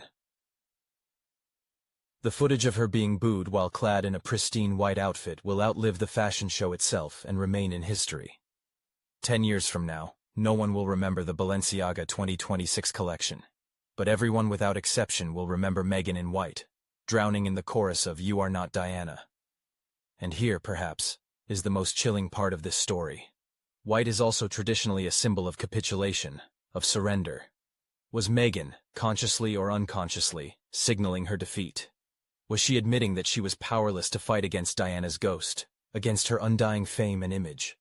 The footage of her being booed while clad in a pristine white outfit will outlive the fashion show itself and remain in history. 10 years from now, no one will remember the Balenciaga 2026 collection. But everyone without exception will remember Meghan in white, drowning in the chorus of "You Are Not Diana." And here, perhaps, is the most chilling part of this story. White is also traditionally a symbol of capitulation, of surrender. Was Meghan, consciously or unconsciously, signaling her defeat? Was she admitting that she was powerless to fight against Diana's ghost, against her undying fame and image?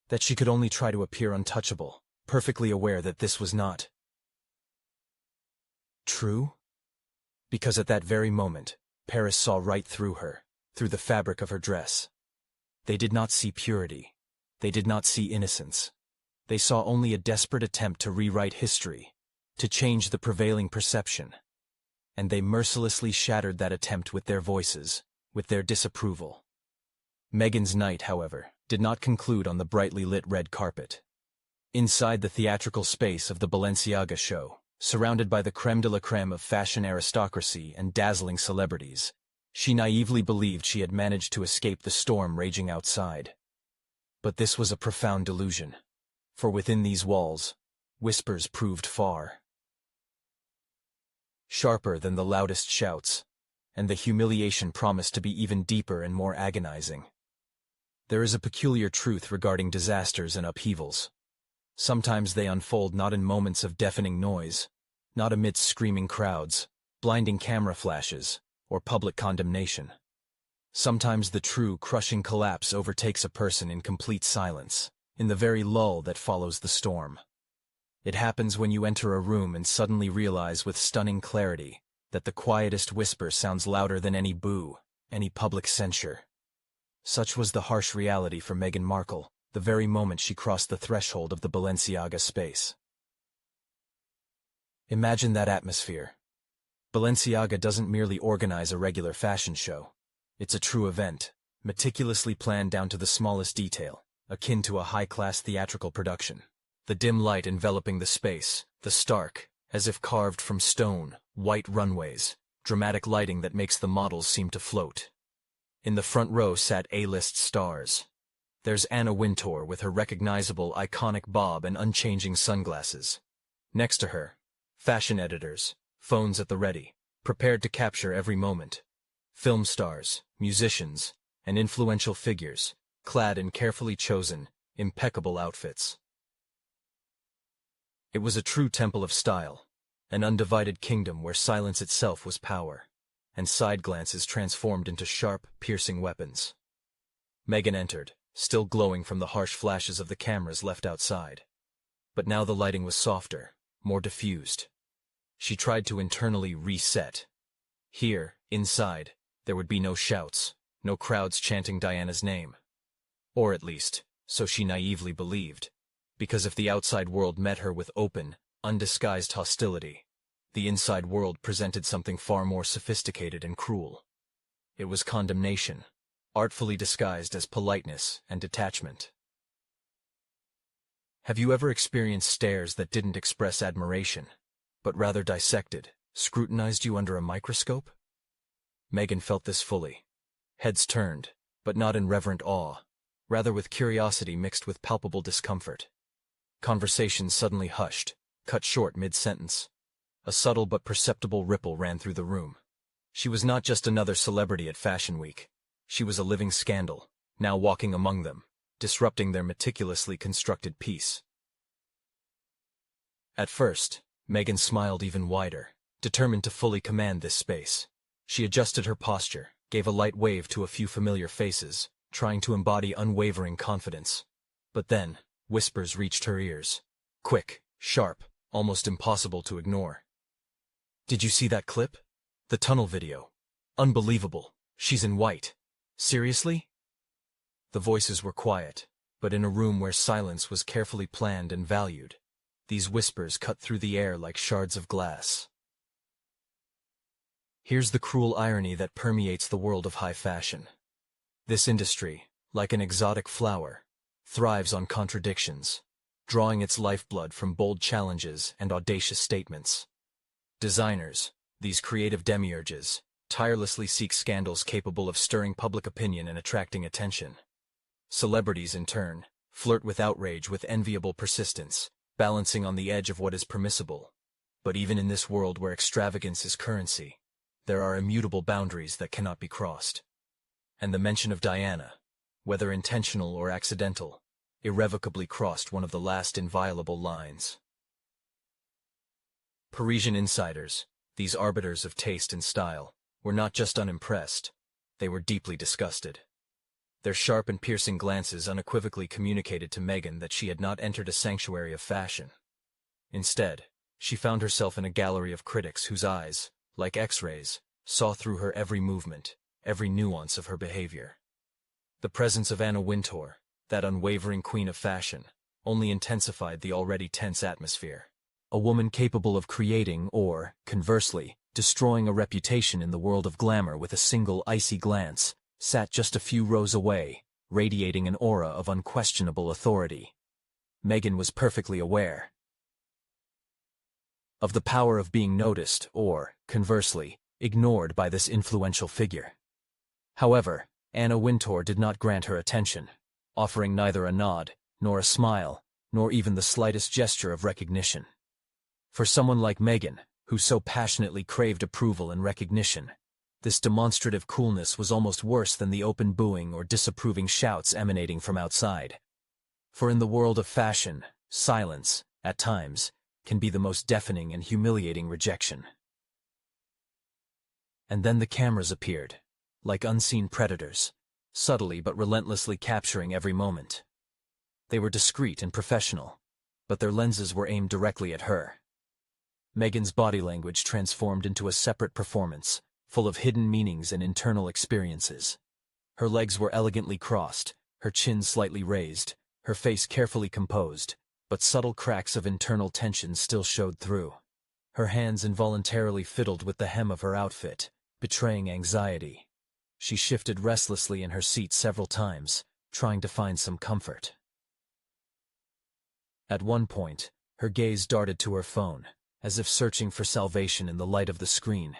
That she could only try to appear untouchable, perfectly aware that this was not true? Because at that very moment, Paris saw right through her, through the fabric of her dress. They did not see purity. They did not see innocence. They saw only a desperate attempt to rewrite history, to change the prevailing perception. And they mercilessly shattered that attempt with their voices, with their disapproval. Meghan's night, however, did not conclude on the brightly lit red carpet. Inside the theatrical space of the Balenciaga show, surrounded by the crème de la crème of fashion aristocracy and dazzling celebrities, she naively believed she had managed to escape the storm raging outside. But this was a profound delusion, for within these walls, whispers proved far sharper than the loudest shouts, and the humiliation promised to be even deeper and more agonizing. There is a peculiar truth regarding disasters and upheavals. Sometimes they unfold not in moments of deafening noise, not amidst screaming crowds, blinding camera flashes, or public condemnation. Sometimes the true, crushing collapse overtakes a person in complete silence, in the very lull that follows the storm. It happens when you enter a room and suddenly realize with stunning clarity that the quietest whisper sounds louder than any boo, any public censure. Such was the harsh reality for Meghan Markle, the very moment she crossed the threshold of the Balenciaga space. Imagine that atmosphere. Balenciaga doesn't merely organize a regular fashion show. It's a true event, meticulously planned down to the smallest detail, akin to a high-class theatrical production. The dim light enveloping the space, the stark, as if carved from stone, white runways, dramatic lighting that makes the models seem to float. In the front row sat A-list stars. There's Anna Wintour with her recognizable, iconic bob and unchanging sunglasses. Next to her, fashion editors, phones at the ready, prepared to capture every moment. Film stars, musicians, and influential figures, clad in carefully chosen, impeccable outfits. It was a true temple of style, an undivided kingdom where silence itself was power, and side glances transformed into sharp, piercing weapons. Meghan entered, still glowing from the harsh flashes of the cameras left outside. But now the lighting was softer, more diffused. She tried to internally reset. Here, inside, there would be no shouts, no crowds chanting Diana's name. Or at least, so she naively believed. Because if the outside world met her with open, undisguised hostility, The inside world presented something far more sophisticated and cruel. It was condemnation, artfully disguised as politeness and detachment. Have you ever experienced stares that didn't express admiration, but rather dissected, scrutinized you under a microscope? Meghan felt this fully. Heads turned, but not in reverent awe, rather with curiosity mixed with palpable discomfort. Conversations suddenly hushed, cut short mid-sentence. A subtle but perceptible ripple ran through the room. She was not just another celebrity at Fashion Week. She was a living scandal, now walking among them, disrupting their meticulously constructed peace. At first, Meghan smiled even wider, determined to fully command this space. She adjusted her posture, gave a light wave to a few familiar faces, trying to embody unwavering confidence. But then, whispers reached her ears. Quick, sharp, almost impossible to ignore. "Did you see that clip? The tunnel video. Unbelievable. She's in white. Seriously?" The voices were quiet, but in a room where silence was carefully planned and valued, these whispers cut through the air like shards of glass. Here's the cruel irony that permeates the world of high fashion. This industry, like an exotic flower, thrives on contradictions, drawing its lifeblood from bold challenges and audacious statements. Designers, these creative demiurges, tirelessly seek scandals capable of stirring public opinion and attracting attention. Celebrities, in turn, flirt with outrage with enviable persistence, balancing on the edge of what is permissible. But even in this world where extravagance is currency, there are immutable boundaries that cannot be crossed. And the mention of Diana, whether intentional or accidental, irrevocably crossed one of the last inviolable lines. Parisian insiders, these arbiters of taste and style, were not just unimpressed, they were deeply disgusted. Their sharp and piercing glances unequivocally communicated to Meghan that she had not entered a sanctuary of fashion. Instead, she found herself in a gallery of critics whose eyes, like X-rays, saw through her every movement, every nuance of her behavior. The presence of Anna Wintour, that unwavering queen of fashion, only intensified the already tense atmosphere. A woman capable of creating or, conversely, destroying a reputation in the world of glamour with a single icy glance, sat just a few rows away, radiating an aura of unquestionable authority. Meghan was perfectly aware of the power of being noticed or, conversely, ignored by this influential figure. However, Anna Wintour did not grant her attention, offering neither a nod, nor a smile, nor even the slightest gesture of recognition. For someone like Meghan, who so passionately craved approval and recognition, this demonstrative coolness was almost worse than the open booing or disapproving shouts emanating from outside. For in the world of fashion, silence, at times, can be the most deafening and humiliating rejection. And then the cameras appeared, like unseen predators, subtly but relentlessly capturing every moment. They were discreet and professional, but their lenses were aimed directly at her. Meghan's body language transformed into a separate performance, full of hidden meanings and internal experiences. Her legs were elegantly crossed, her chin slightly raised, her face carefully composed, but subtle cracks of internal tension still showed through. Her hands involuntarily fiddled with the hem of her outfit, betraying anxiety. She shifted restlessly in her seat several times, trying to find some comfort. At one point, her gaze darted to her phone, as if searching for salvation in the light of the screen,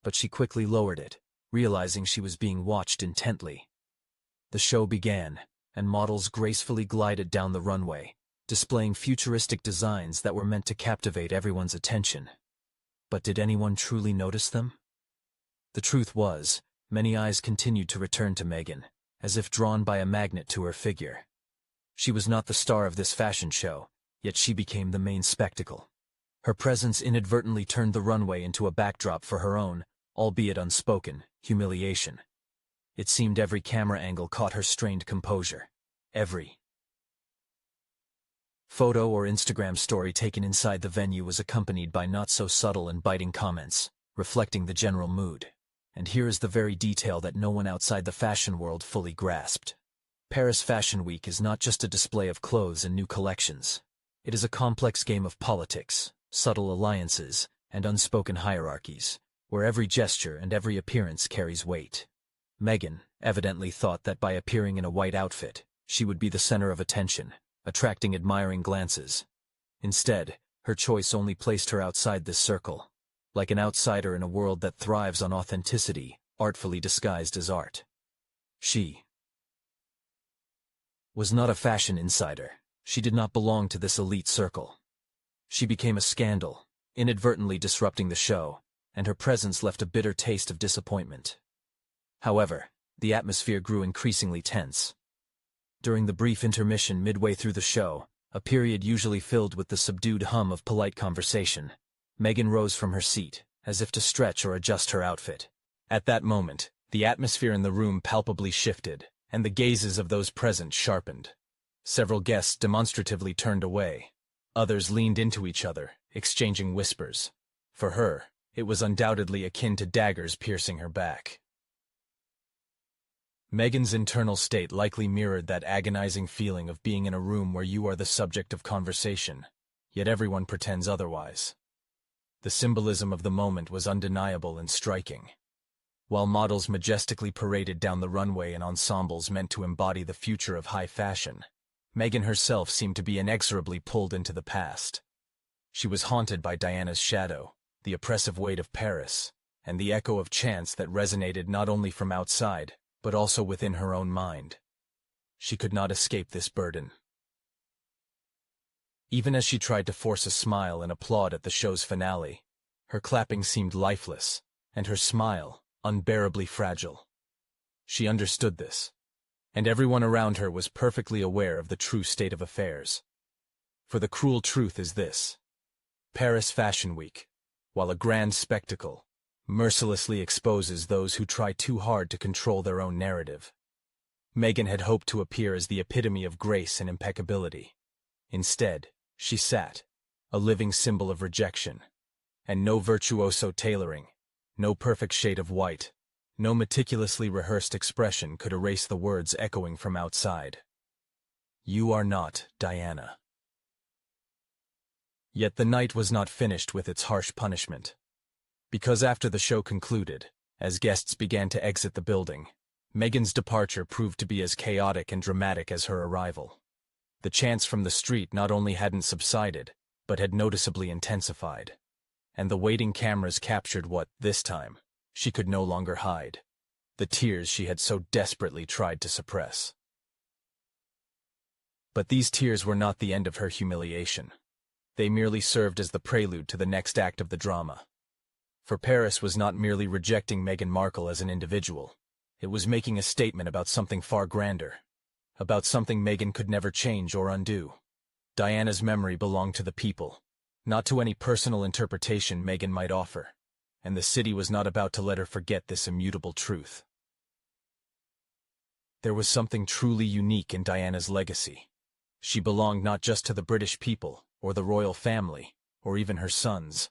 but she quickly lowered it, realizing she was being watched intently. The show began, and models gracefully glided down the runway, displaying futuristic designs that were meant to captivate everyone's attention. But did anyone truly notice them? The truth was, many eyes continued to return to Meghan, as if drawn by a magnet to her figure. She was not the star of this fashion show, yet she became the main spectacle. Her presence inadvertently turned the runway into a backdrop for her own, albeit unspoken, humiliation. It seemed every camera angle caught her strained composure. Every photo or Instagram story taken inside the venue was accompanied by not-so-subtle and biting comments, reflecting the general mood. And here is the very detail that no one outside the fashion world fully grasped. Paris Fashion Week is not just a display of clothes and new collections. It is a complex game of politics, subtle alliances, and unspoken hierarchies, where every gesture and every appearance carries weight. Meghan evidently thought that by appearing in a white outfit, she would be the center of attention, attracting admiring glances. Instead, her choice only placed her outside this circle, like an outsider in a world that thrives on authenticity, artfully disguised as art. She was not a fashion insider. She did not belong to this elite circle. She became a scandal, inadvertently disrupting the show, and her presence left a bitter taste of disappointment. However, the atmosphere grew increasingly tense. During the brief intermission midway through the show, a period usually filled with the subdued hum of polite conversation, Meghan rose from her seat, as if to stretch or adjust her outfit. At that moment, the atmosphere in the room palpably shifted, and the gazes of those present sharpened. Several guests demonstratively turned away. Others leaned into each other, exchanging whispers. For her, it was undoubtedly akin to daggers piercing her back. Meghan's internal state likely mirrored that agonizing feeling of being in a room where you are the subject of conversation, yet everyone pretends otherwise. The symbolism of the moment was undeniable and striking. While models majestically paraded down the runway in ensembles meant to embody the future of high fashion, Meghan herself seemed to be inexorably pulled into the past. She was haunted by Diana's shadow, the oppressive weight of Paris, and the echo of chance that resonated not only from outside, but also within her own mind. She could not escape this burden. Even as she tried to force a smile and applaud at the show's finale, her clapping seemed lifeless, and her smile unbearably fragile. She understood this, and everyone around her was perfectly aware of the true state of affairs. For the cruel truth is this: Paris Fashion Week, while a grand spectacle, mercilessly exposes those who try too hard to control their own narrative. Meghan had hoped to appear as the epitome of grace and impeccability. Instead, she sat, a living symbol of rejection, and no virtuoso tailoring, no perfect shade of white, no meticulously rehearsed expression could erase the words echoing from outside. "You are not Diana." Yet the night was not finished with its harsh punishment. Because after the show concluded, as guests began to exit the building, Meghan's departure proved to be as chaotic and dramatic as her arrival. The chants from the street not only hadn't subsided, but had noticeably intensified. And the waiting cameras captured what, this time, she could no longer hide: the tears she had so desperately tried to suppress. But these tears were not the end of her humiliation. They merely served as the prelude to the next act of the drama. For Paris was not merely rejecting Meghan Markle as an individual. It was making a statement about something far grander, about something Meghan could never change or undo. Diana's memory belonged to the people, not to any personal interpretation Meghan might offer, and the city was not about to let her forget this immutable truth. There was something truly unique in Diana's legacy. She belonged not just to the British people, or the royal family, or even her sons.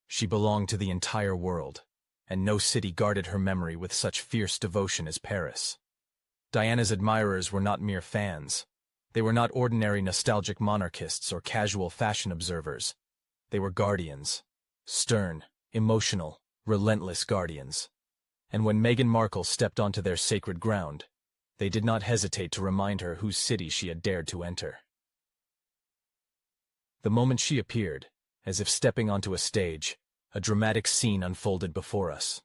She belonged to the entire world, and no city guarded her memory with such fierce devotion as Paris. Diana's admirers were not mere fans. They were not ordinary nostalgic monarchists or casual fashion observers. They were guardians. Stern, emotional, relentless guardians. And when Meghan Markle stepped onto their sacred ground, they did not hesitate to remind her whose city she had dared to enter. The moment she appeared, as if stepping onto a stage, a dramatic scene unfolded before us.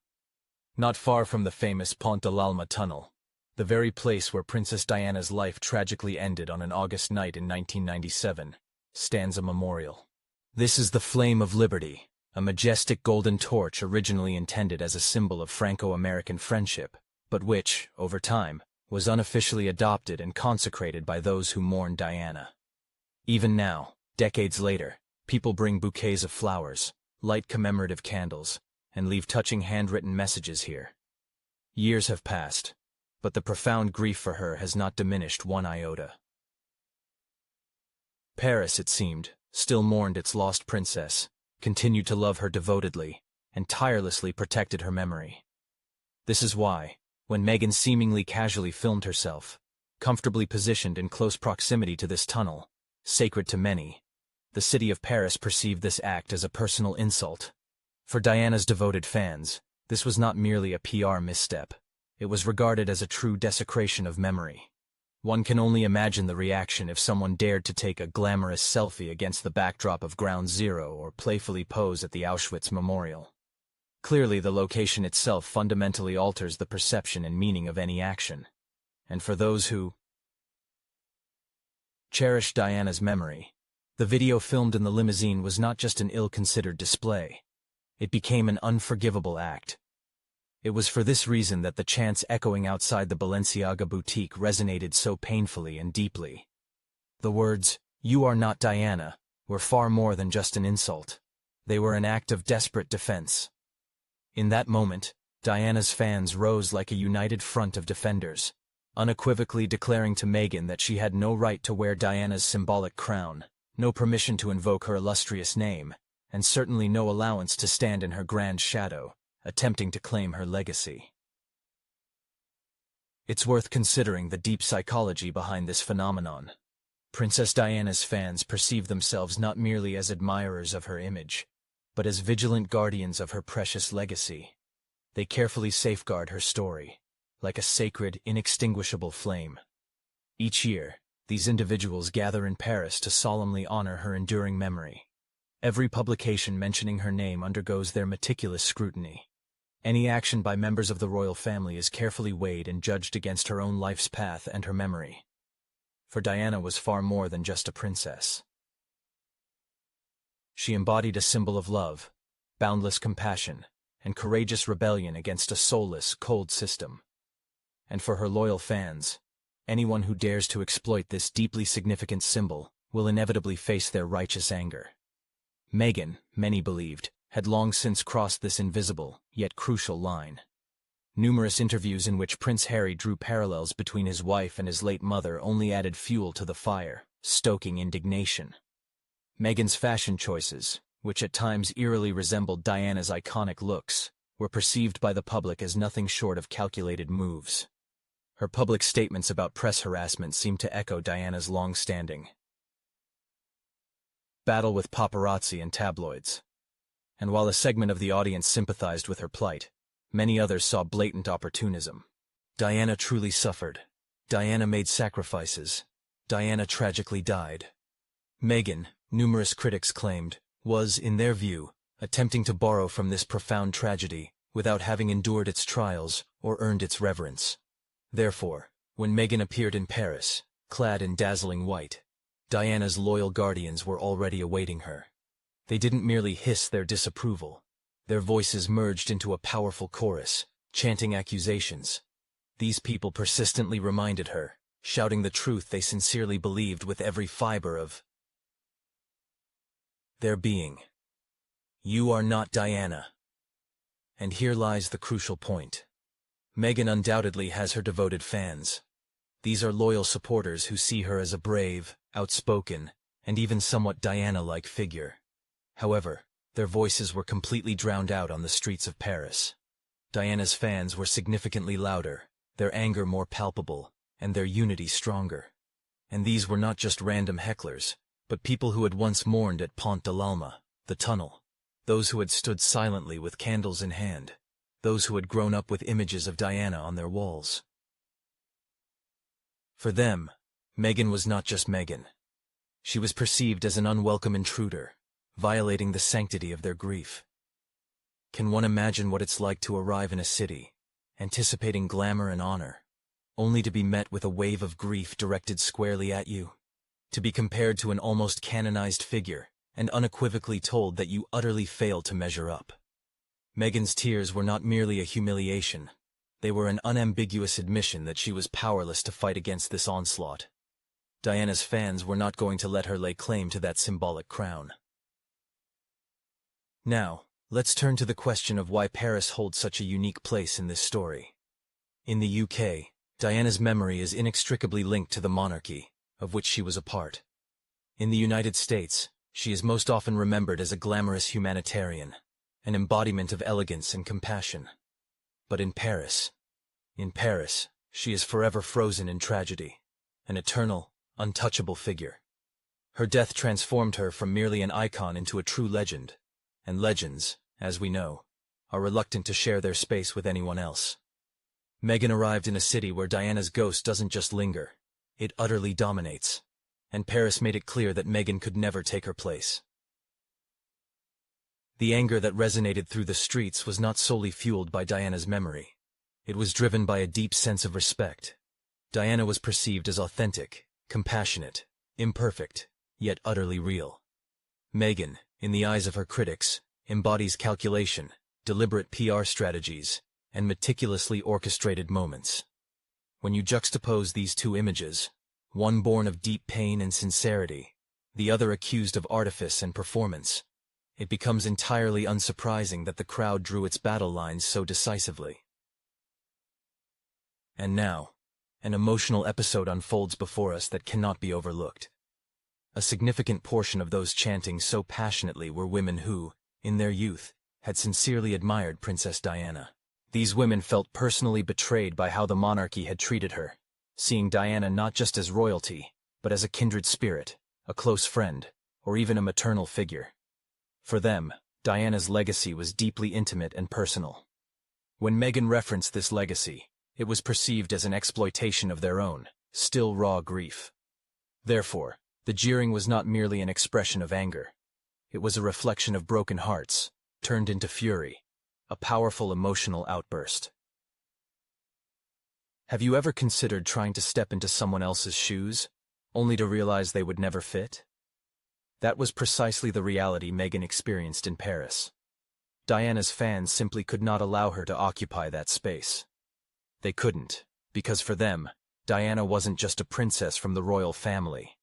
Not far from the famous Pont de l'Alma tunnel, the very place where Princess Diana's life tragically ended on an August night in 1997, stands a memorial. This is the Flame of Liberty, a majestic golden torch originally intended as a symbol of Franco-American friendship, but which, over time, was unofficially adopted and consecrated by those who mourned Diana. Even now, decades later, people bring bouquets of flowers, light commemorative candles, and leave touching handwritten messages here. Years have passed, but the profound grief for her has not diminished one iota. Paris, it seemed, still mourned its lost princess, continued to love her devotedly, and tirelessly protected her memory. This is why, when Meghan seemingly casually filmed herself, comfortably positioned in close proximity to this tunnel, sacred to many, the city of Paris perceived this act as a personal insult, For Diana's devoted fans, this was not merely a PR misstep. It was regarded as a true desecration of memory. One can only imagine the reaction if someone dared to take a glamorous selfie against the backdrop of Ground Zero or playfully pose at the Auschwitz Memorial. Clearly, the location itself fundamentally alters the perception and meaning of any action. And for those who cherish Diana's memory, the video filmed in the limousine was not just an ill-considered display. It became an unforgivable act. It was for this reason that the chants echoing outside the Balenciaga boutique resonated so painfully and deeply. The words, "You are not Diana," were far more than just an insult. They were an act of desperate defense. In that moment, Diana's fans rose like a united front of defenders, unequivocally declaring to Meghan that she had no right to wear Diana's symbolic crown, no permission to invoke her illustrious name, and certainly no allowance to stand in her grand shadow, attempting to claim her legacy. It's worth considering the deep psychology behind this phenomenon. Princess Diana's fans perceive themselves not merely as admirers of her image, but as vigilant guardians of her precious legacy. They carefully safeguard her story, like a sacred, inextinguishable flame. Each year, these individuals gather in Paris to solemnly honor her enduring memory. Every publication mentioning her name undergoes their meticulous scrutiny. Any action by members of the royal family is carefully weighed and judged against her own life's path and her memory. For Diana was far more than just a princess. She embodied a symbol of love, boundless compassion, and courageous rebellion against a soulless, cold system. And for her loyal fans, anyone who dares to exploit this deeply significant symbol will inevitably face their righteous anger. Meghan, many believed, had long since crossed this invisible, yet crucial line. Numerous interviews in which Prince Harry drew parallels between his wife and his late mother only added fuel to the fire, stoking indignation. Meghan's fashion choices, which at times eerily resembled Diana's iconic looks, were perceived by the public as nothing short of calculated moves. Her public statements about press harassment seemed to echo Diana's long-standing battle with paparazzi and tabloids. And while a segment of the audience sympathized with her plight, many others saw blatant opportunism. Diana truly suffered. Diana made sacrifices. Diana tragically died. Meghan, numerous critics claimed, was, in their view, attempting to borrow from this profound tragedy without having endured its trials or earned its reverence. Therefore, when Meghan appeared in Paris, clad in dazzling white, Diana's loyal guardians were already awaiting her. They didn't merely hiss their disapproval. Their voices merged into a powerful chorus, chanting accusations. These people persistently reminded her, shouting the truth they sincerely believed with every fiber of their being. You are not Diana. And here lies the crucial point. Meghan undoubtedly has her devoted fans. These are loyal supporters who see her as a brave, outspoken, and even somewhat Diana-like figure. However, their voices were completely drowned out on the streets of Paris. Diana's fans were significantly louder, their anger more palpable, and their unity stronger. And these were not just random hecklers, but people who had once mourned at Pont de l'Alma, the tunnel. Those who had stood silently with candles in hand. Those who had grown up with images of Diana on their walls. For them, Meghan was not just Meghan. She was perceived as an unwelcome intruder, violating the sanctity of their grief. Can one imagine what it's like to arrive in a city, anticipating glamour and honor, only to be met with a wave of grief directed squarely at you? To be compared to an almost canonized figure, and unequivocally told that you utterly failed to measure up. Meghan's tears were not merely a humiliation. They were an unambiguous admission that she was powerless to fight against this onslaught. Diana's fans were not going to let her lay claim to that symbolic crown. Now, let's turn to the question of why Paris holds such a unique place in this story. In the UK, Diana's memory is inextricably linked to the monarchy, of which she was a part. In the United States, she is most often remembered as a glamorous humanitarian, an embodiment of elegance and compassion. But in Paris, she is forever frozen in tragedy, an eternal, untouchable figure. Her death transformed her from merely an icon into a true legend, and legends, as we know, are reluctant to share their space with anyone else. Meghan arrived in a city where Diana's ghost doesn't just linger, it utterly dominates, and Paris made it clear that Meghan could never take her place. The anger that resonated through the streets was not solely fueled by Diana's memory. It was driven by a deep sense of respect. Diana was perceived as authentic, compassionate, imperfect, yet utterly real. Meghan, in the eyes of her critics, embodies calculation, deliberate PR strategies, and meticulously orchestrated moments. When you juxtapose these two images, one born of deep pain and sincerity, the other accused of artifice and performance, it becomes entirely unsurprising that the crowd drew its battle lines so decisively. And now, an emotional episode unfolds before us that cannot be overlooked. A significant portion of those chanting so passionately were women who, in their youth, had sincerely admired Princess Diana. These women felt personally betrayed by how the monarchy had treated her, seeing Diana not just as royalty, but as a kindred spirit, a close friend, or even a maternal figure. For them, Diana's legacy was deeply intimate and personal. When Meghan referenced this legacy, it was perceived as an exploitation of their own, still raw grief. Therefore, the jeering was not merely an expression of anger. It was a reflection of broken hearts, turned into fury, a powerful emotional outburst. Have you ever considered trying to step into someone else's shoes, only to realize they would never fit? That was precisely the reality Meghan experienced in Paris. Diana's fans simply could not allow her to occupy that space. They couldn't, because for them, Diana wasn't just a princess from the royal family.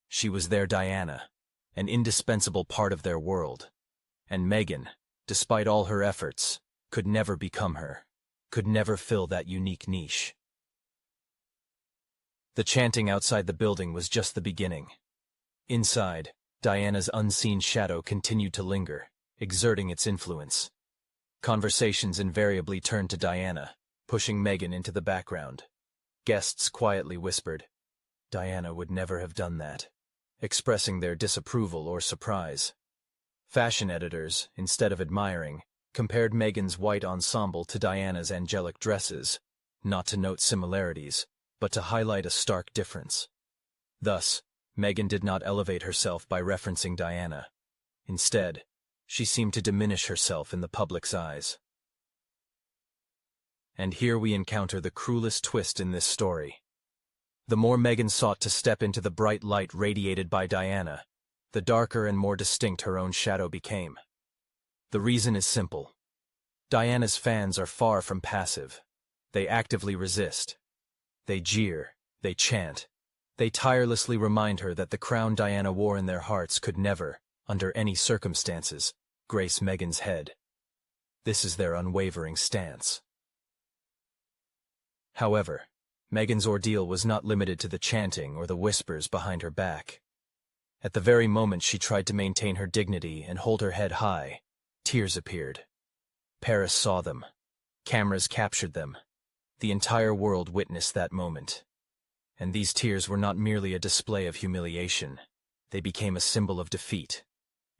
She was their Diana, an indispensable part of their world. And Meghan, despite all her efforts, could never become her, could never fill that unique niche. The chanting outside the building was just the beginning. Inside, Diana's unseen shadow continued to linger, exerting its influence. Conversations invariably turned to Diana, pushing Meghan into the background. Guests quietly whispered, "Diana would never have done that," expressing their disapproval or surprise. Fashion editors, instead of admiring, compared Meghan's white ensemble to Diana's angelic dresses, not to note similarities, but to highlight a stark difference. Thus, Meghan did not elevate herself by referencing Diana. Instead, she seemed to diminish herself in the public's eyes. And here we encounter the cruelest twist in this story. The more Meghan sought to step into the bright light radiated by Diana, the darker and more distinct her own shadow became. The reason is simple. Diana's fans are far from passive. They actively resist. They jeer, they chant. They tirelessly remind her that the crown Diana wore in their hearts could never, under any circumstances, grace Meghan's head. This is their unwavering stance. However, Meghan's ordeal was not limited to the chanting or the whispers behind her back. At the very moment she tried to maintain her dignity and hold her head high, tears appeared. Paris saw them. Cameras captured them. The entire world witnessed that moment. And these tears were not merely a display of humiliation. They became a symbol of defeat.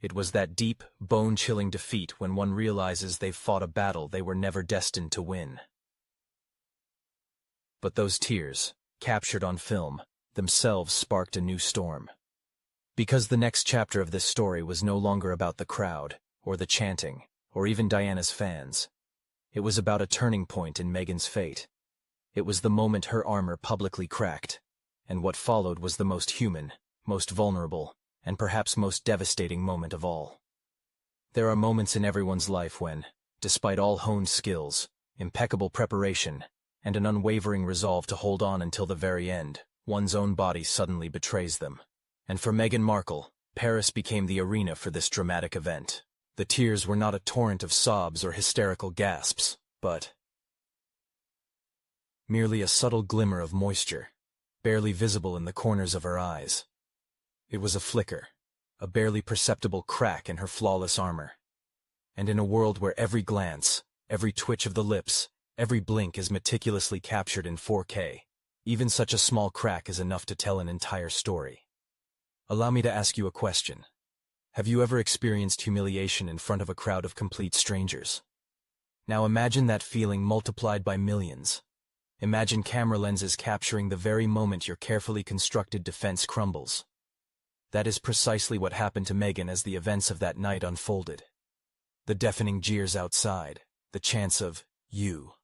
It was that deep, bone-chilling defeat when one realizes they've fought a battle they were never destined to win. But those tears, captured on film, themselves sparked a new storm. Because the next chapter of this story was no longer about the crowd, or the chanting, or even Diana's fans. It was about a turning point in Meghan's fate. It was the moment her armor publicly cracked, and what followed was the most human, most vulnerable, and perhaps most devastating moment of all. There are moments in everyone's life when, despite all honed skills, impeccable preparation, and an unwavering resolve to hold on until the very end, one's own body suddenly betrays them. And for Meghan Markle, Paris became the arena for this dramatic event. The tears were not a torrent of sobs or hysterical gasps, but merely a subtle glimmer of moisture, barely visible in the corners of her eyes. It was a flicker, a barely perceptible crack in her flawless armor. And in a world where every glance, every twitch of the lips, every blink is meticulously captured in 4K, even such a small crack is enough to tell an entire story. Allow me to ask you a question. Have you ever experienced humiliation in front of a crowd of complete strangers? Now imagine that feeling multiplied by millions. Imagine camera lenses capturing the very moment your carefully constructed defense crumbles. That is precisely what happened to Meghan as the events of that night unfolded. The deafening jeers outside, the chants of, "You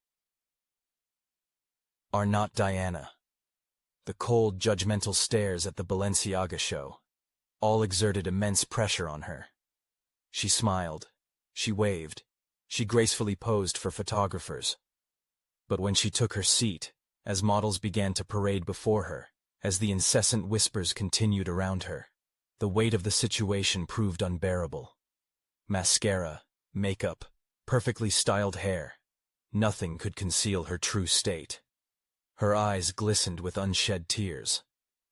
are not Diana." The cold, judgmental stares at the Balenciaga show. All exerted immense pressure on her. She smiled. She waved. She gracefully posed for photographers. But when she took her seat, as models began to parade before her, as the incessant whispers continued around her, the weight of the situation proved unbearable. Mascara, makeup, perfectly styled hair. Nothing could conceal her true state. Her eyes glistened with unshed tears.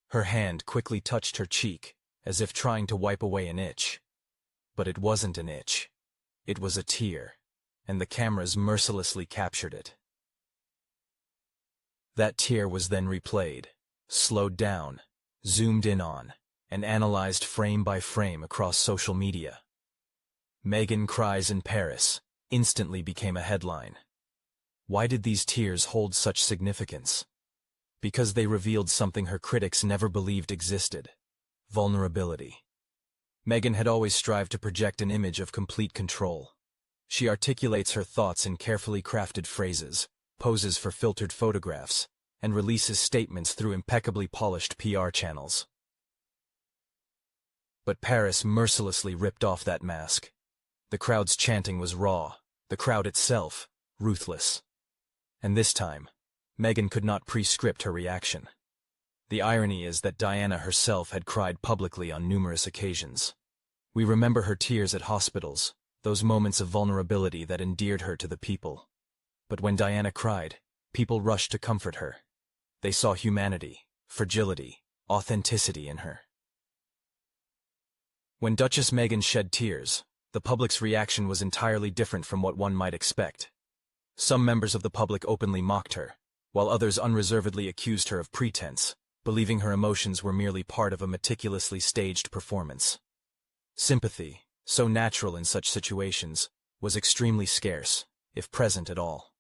Her hand quickly touched her cheek, as if trying to wipe away an itch. But it wasn't an itch. It was a tear, and the cameras mercilessly captured it. That tear was then replayed, slowed down, zoomed in on, and analyzed frame by frame across social media. Meghan cries in Paris instantly became a headline. Why did these tears hold such significance? Because they revealed something her critics never believed existed: vulnerability. Meghan had always strived to project an image of complete control. She articulates her thoughts in carefully crafted phrases, poses for filtered photographs, and releases statements through impeccably polished PR channels. But Paris mercilessly ripped off that mask. The crowd's chanting was raw, the crowd itself, ruthless. And this time, Meghan could not pre-script her reaction. The irony is that Diana herself had cried publicly on numerous occasions. We remember her tears at hospitals, those moments of vulnerability that endeared her to the people. But when Diana cried, people rushed to comfort her. They saw humanity, fragility, authenticity in her. When Duchess Meghan shed tears, the public's reaction was entirely different from what one might expect. Some members of the public openly mocked her, while others unreservedly accused her of pretense, believing her emotions were merely part of a meticulously staged performance. Sympathy, so natural in such situations, was extremely scarce, if present at all.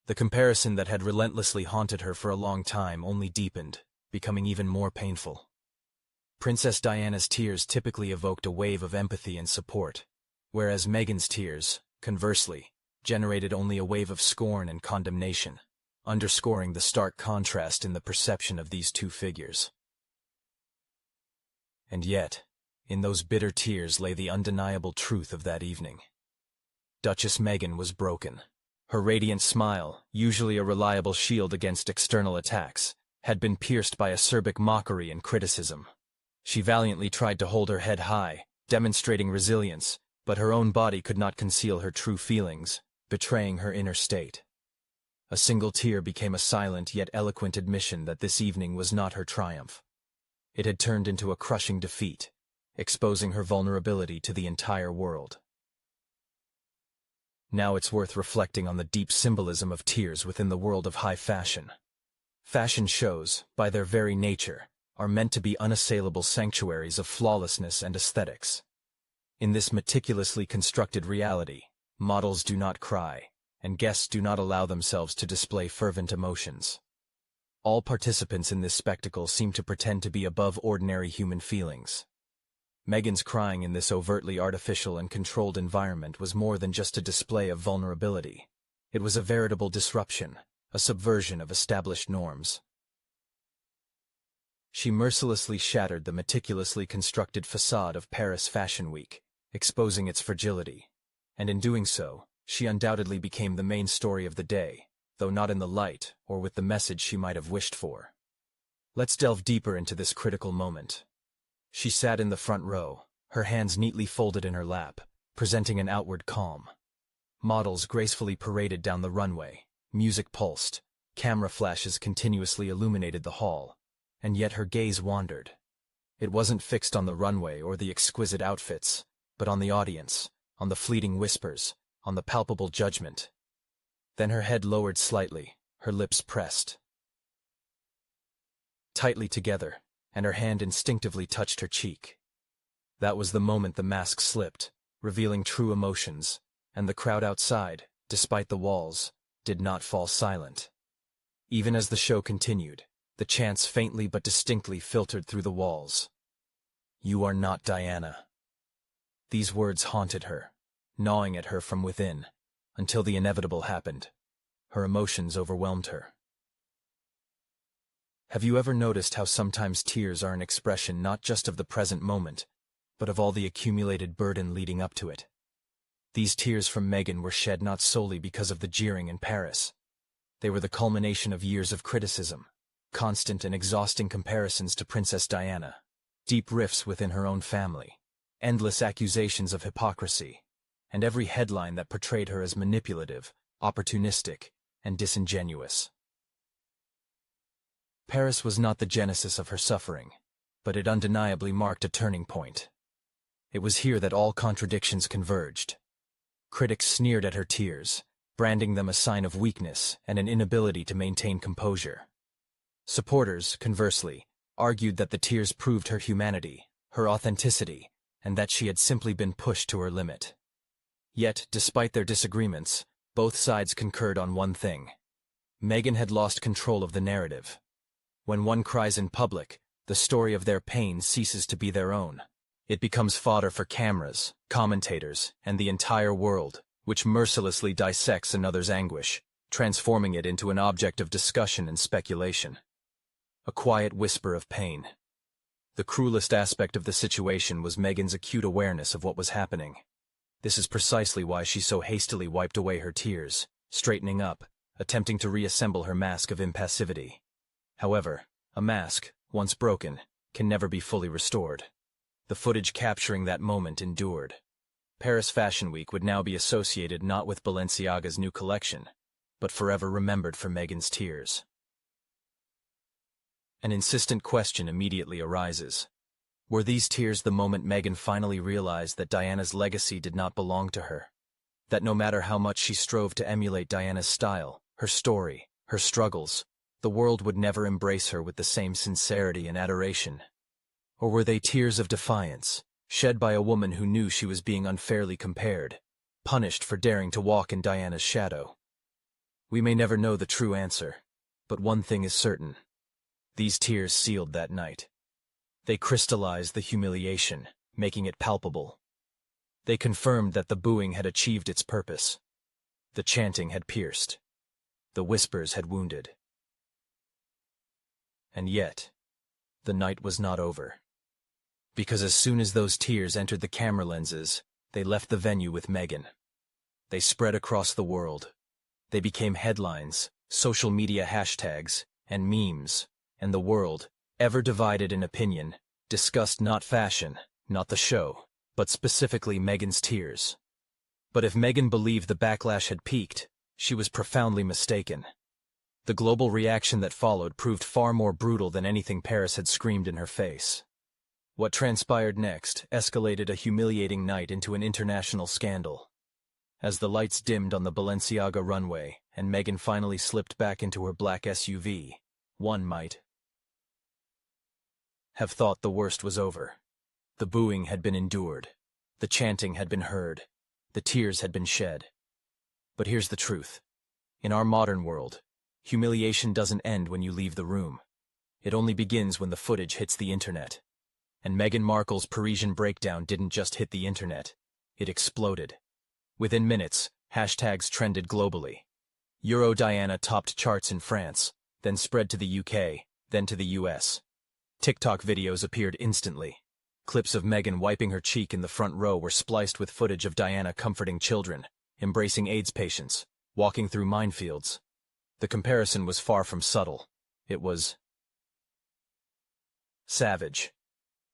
The comparison that had relentlessly haunted her for a long time only deepened, becoming even more painful. Princess Diana's tears typically evoked a wave of empathy and support, whereas Meghan's tears, conversely, generated only a wave of scorn and condemnation, underscoring the stark contrast in the perception of these two figures. And yet, in those bitter tears lay the undeniable truth of that evening. Duchess Meghan was broken. Her radiant smile, usually a reliable shield against external attacks, had been pierced by acerbic mockery and criticism. She valiantly tried to hold her head high, demonstrating resilience, but her own body could not conceal her true feelings, betraying her inner state. A single tear became a silent yet eloquent admission that this evening was not her triumph. It had turned into a crushing defeat, exposing her vulnerability to the entire world. Now it's worth reflecting on the deep symbolism of tears within the world of high fashion. Fashion shows, by their very nature, are meant to be unassailable sanctuaries of flawlessness and aesthetics. In this meticulously constructed reality, models do not cry, and guests do not allow themselves to display fervent emotions. All participants in this spectacle seem to pretend to be above ordinary human feelings. Meghan's crying in this overtly artificial and controlled environment was more than just a display of vulnerability. It was a veritable disruption, a subversion of established norms. She mercilessly shattered the meticulously constructed facade of Paris Fashion Week, exposing its fragility. And in doing so, she undoubtedly became the main story of the day, though not in the light or with the message she might have wished for. Let's delve deeper into this critical moment. She sat in the front row, her hands neatly folded in her lap, presenting an outward calm. Models gracefully paraded down the runway, music pulsed, camera flashes continuously illuminated the hall, and yet her gaze wandered. It wasn't fixed on the runway or the exquisite outfits, but on the audience, on the fleeting whispers, on the palpable judgment. Then her head lowered slightly, her lips pressed tightly together, and her hand instinctively touched her cheek. That was the moment the mask slipped, revealing true emotions, and the crowd outside, despite the walls, did not fall silent. Even as the show continued, the chants faintly but distinctly filtered through the walls. "You are not Diana." These words haunted her, gnawing at her from within, until the inevitable happened. Her emotions overwhelmed her. Have you ever noticed how sometimes tears are an expression not just of the present moment, but of all the accumulated burden leading up to it? These tears from Meghan were shed not solely because of the jeering in Paris. They were the culmination of years of criticism, constant and exhausting comparisons to Princess Diana, deep rifts within her own family, endless accusations of hypocrisy, and every headline that portrayed her as manipulative, opportunistic, and disingenuous. Paris was not the genesis of her suffering, but it undeniably marked a turning point. It was here that all contradictions converged. Critics sneered at her tears, branding them a sign of weakness and an inability to maintain composure. Supporters, conversely, argued that the tears proved her humanity, her authenticity, and that she had simply been pushed to her limit. Yet, despite their disagreements, both sides concurred on one thing. Meghan had lost control of the narrative. When one cries in public, the story of their pain ceases to be their own. It becomes fodder for cameras, commentators, and the entire world, which mercilessly dissects another's anguish, transforming it into an object of discussion and speculation. A quiet whisper of pain. The cruelest aspect of the situation was Meghan's acute awareness of what was happening. This is precisely why she so hastily wiped away her tears, straightening up, attempting to reassemble her mask of impassivity. However, a mask, once broken, can never be fully restored. The footage capturing that moment endured. Paris Fashion Week would now be associated not with Balenciaga's new collection, but forever remembered for Meghan's tears. An insistent question immediately arises. Were these tears the moment Meghan finally realized that Diana's legacy did not belong to her? That no matter how much she strove to emulate Diana's style, her story, her struggles, the world would never embrace her with the same sincerity and adoration? Or were they tears of defiance, shed by a woman who knew she was being unfairly compared, punished for daring to walk in Diana's shadow? We may never know the true answer, but one thing is certain. These tears sealed that night. They crystallized the humiliation, making it palpable. They confirmed that the booing had achieved its purpose. The chanting had pierced. The whispers had wounded. And yet, the night was not over. Because as soon as those tears entered the camera lenses, they left the venue with Meghan. They spread across the world. They became headlines, social media hashtags, and memes, and the world, ever divided in opinion, discussed not fashion, not the show, but specifically Meghan's tears. But if Meghan believed the backlash had peaked, she was profoundly mistaken. The global reaction that followed proved far more brutal than anything Paris had screamed in her face. What transpired next escalated a humiliating night into an international scandal. As the lights dimmed on the Balenciaga runway and Meghan finally slipped back into her black SUV, one might have thought the worst was over. The booing had been endured. The chanting had been heard. The tears had been shed. But here's the truth. In our modern world, humiliation doesn't end when you leave the room. It only begins when the footage hits the internet. And Meghan Markle's Parisian breakdown didn't just hit the internet. It exploded. Within minutes, hashtags trended globally. Euro Diana topped charts in France, then spread to the UK, then to the US. TikTok videos appeared instantly. Clips of Meghan wiping her cheek in the front row were spliced with footage of Diana comforting children, embracing AIDS patients, walking through minefields. The comparison was far from subtle. It was savage.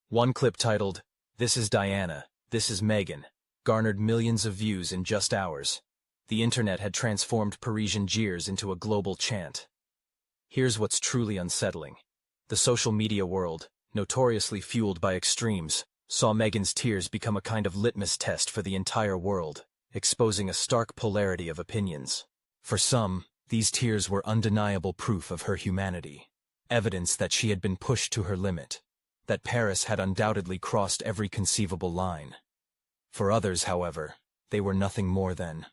One clip titled, "This is Diana, this is Meghan," garnered millions of views in just hours. The internet had transformed Parisian jeers into a global chant. Here's what's truly unsettling. The social media world, notoriously fueled by extremes, saw Meghan's tears become a kind of litmus test for the entire world, exposing a stark polarity of opinions. For some, these tears were undeniable proof of her humanity, evidence that she had been pushed to her limit, that Paris had undoubtedly crossed every conceivable line. For others, however, they were nothing more than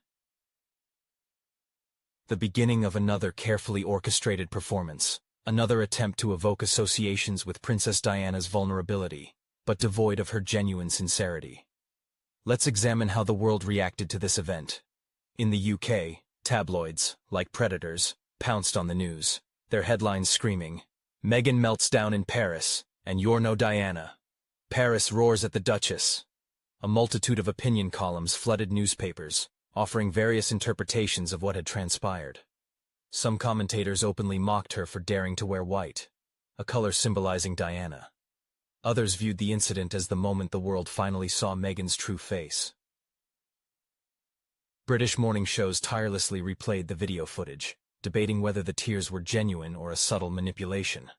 the beginning of another carefully orchestrated performance, another attempt to evoke associations with Princess Diana's vulnerability, but devoid of her genuine sincerity. Let's examine how the world reacted to this event. In the UK, tabloids, like predators, pounced on the news, their headlines screaming, "Meghan melts down in Paris, and you're no Diana. Paris roars at the Duchess." A multitude of opinion columns flooded newspapers, offering various interpretations of what had transpired. Some commentators openly mocked her for daring to wear white, a color symbolizing Diana. Others viewed the incident as the moment the world finally saw Meghan's true face. British morning shows tirelessly replayed the video footage, debating whether the tears were genuine or a subtle manipulation.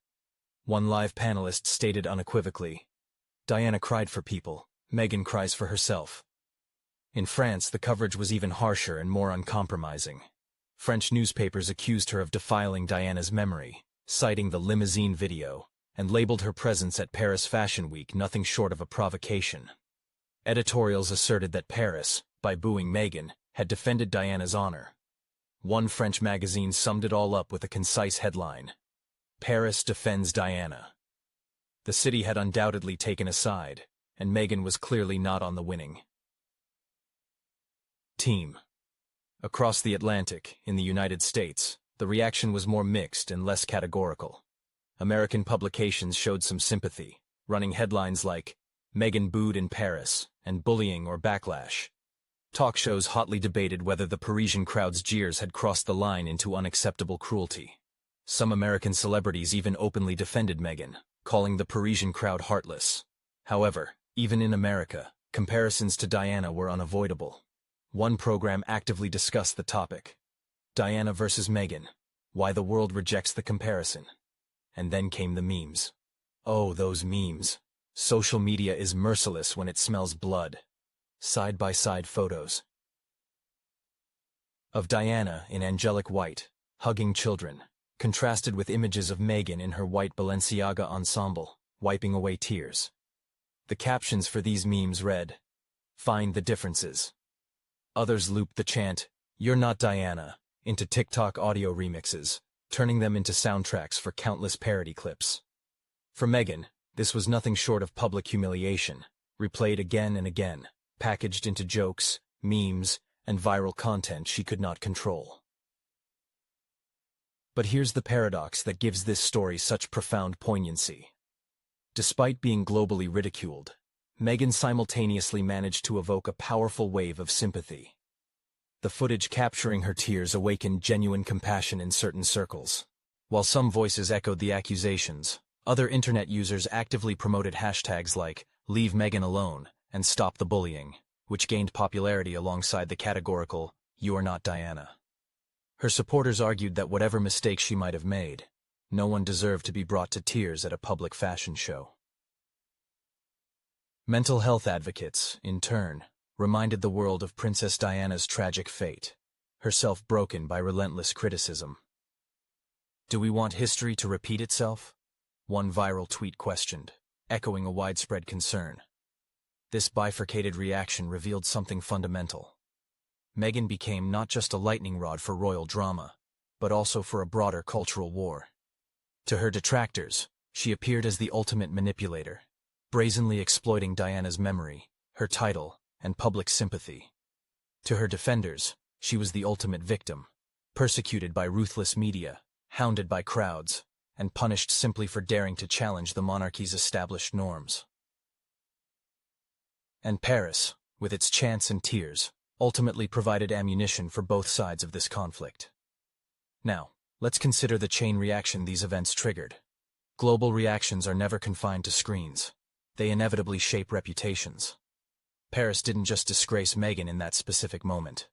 One live panelist stated unequivocally, "Diana cried for people, Meghan cries for herself." In France, the coverage was even harsher and more uncompromising. French newspapers accused her of defiling Diana's memory, citing the limousine video, and labeled her presence at Paris Fashion Week nothing short of a provocation. Editorials asserted that Paris, by booing Meghan, had defended Diana's honor. One French magazine summed it all up with a concise headline, "Paris defends Diana." The city had undoubtedly taken a side, and Meghan was clearly not on the winning team. Across the Atlantic, in the United States, the reaction was more mixed and less categorical. American publications showed some sympathy, running headlines like, "Meghan booed in Paris," and "Bullying or Backlash." Talk shows hotly debated whether the Parisian crowd's jeers had crossed the line into unacceptable cruelty. Some American celebrities even openly defended Meghan, calling the Parisian crowd heartless. However, even in America, comparisons to Diana were unavoidable. One program actively discussed the topic, Diana versus Meghan, why the world rejects the comparison. And then came the memes. Oh, those memes. Social media is merciless when it smells blood. Side-by-side photos of Diana in angelic white, hugging children, contrasted with images of Meghan in her white Balenciaga ensemble, wiping away tears. The captions for these memes read, "Find the differences." Others looped the chant, "You're not Diana," into TikTok audio remixes, turning them into soundtracks for countless parody clips. For Meghan, this was nothing short of public humiliation, replayed again and again, packaged into jokes, memes, and viral content she could not control. But here's the paradox that gives this story such profound poignancy. Despite being globally ridiculed, Meghan simultaneously managed to evoke a powerful wave of sympathy. The footage capturing her tears awakened genuine compassion in certain circles. While some voices echoed the accusations, other internet users actively promoted hashtags like "Leave Meghan alone" and "Stop the bullying," which gained popularity alongside the categorical "You're not Diana." Her supporters argued that whatever mistakes she might have made, no one deserved to be brought to tears at a public fashion show. Mental health advocates, in turn, reminded the world of Princess Diana's tragic fate, herself broken by relentless criticism. Do we want history to repeat itself? One viral tweet questioned, echoing a widespread concern. This bifurcated reaction revealed something fundamental. Meghan became not just a lightning rod for royal drama, but also for a broader cultural war. To her detractors, she appeared as the ultimate manipulator, brazenly exploiting Diana's memory, her title, and public sympathy. To her defenders, she was the ultimate victim, persecuted by ruthless media, hounded by crowds, and punished simply for daring to challenge the monarchy's established norms. And Paris, with its chants and tears, ultimately provided ammunition for both sides of this conflict. Now, let's consider the chain reaction these events triggered. Global reactions are never confined to screens. They inevitably shape reputations. Paris didn't just disgrace Meghan in that specific moment.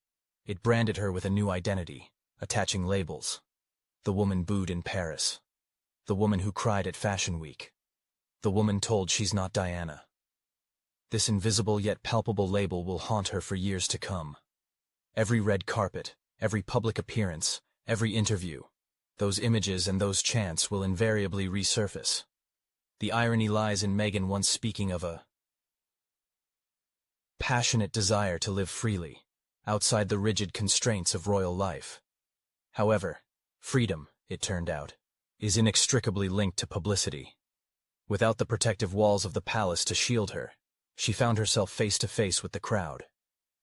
It branded her with a new identity, attaching labels. The woman booed in Paris. The woman who cried at Fashion Week. The woman told she's not Diana. This invisible yet palpable label will haunt her for years to come. Every red carpet, every public appearance, every interview, those images and those chants will invariably resurface. The irony lies in Meghan once speaking of a passionate desire to live freely, outside the rigid constraints of royal life. However, freedom, it turned out, is inextricably linked to publicity. Without the protective walls of the palace to shield her, she found herself face to face with the crowd.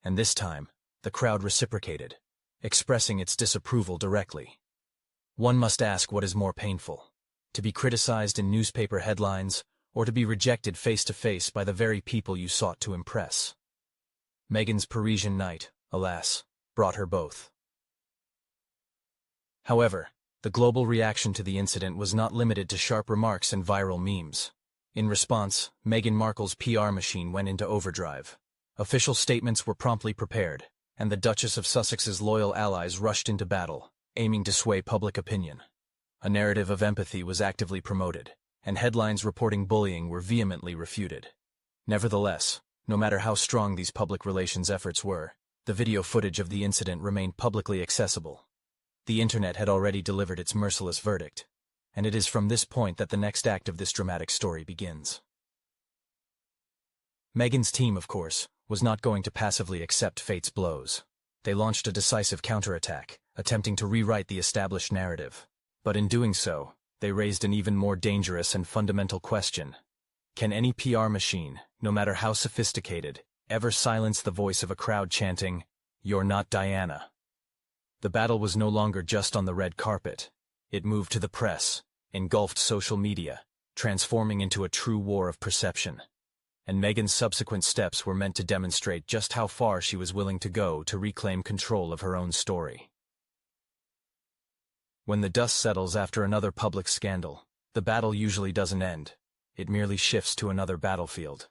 And this time, the crowd reciprocated, expressing its disapproval directly. One must ask what is more painful, to be criticized in newspaper headlines, or to be rejected face to face by the very people you sought to impress. Meghan's Parisian night, alas, brought her both. However, the global reaction to the incident was not limited to sharp remarks and viral memes. In response, Meghan Markle's PR machine went into overdrive. Official statements were promptly prepared, and the Duchess of Sussex's loyal allies rushed into battle, aiming to sway public opinion. A narrative of empathy was actively promoted, and headlines reporting bullying were vehemently refuted. Nevertheless, no matter how strong these public relations efforts were, the video footage of the incident remained publicly accessible. The internet had already delivered its merciless verdict, and it is from this point that the next act of this dramatic story begins. Meghan's team, of course, was not going to passively accept fate's blows. They launched a decisive counterattack, attempting to rewrite the established narrative. But in doing so, they raised an even more dangerous and fundamental question. Can any PR machine, no matter how sophisticated, ever silence the voice of a crowd chanting, "You're not Diana"? The battle was no longer just on the red carpet. It moved to the press, engulfed social media, transforming into a true war of perception. And Meghan's subsequent steps were meant to demonstrate just how far she was willing to go to reclaim control of her own story. When the dust settles after another public scandal, the battle usually doesn't end. It merely shifts to another battlefield.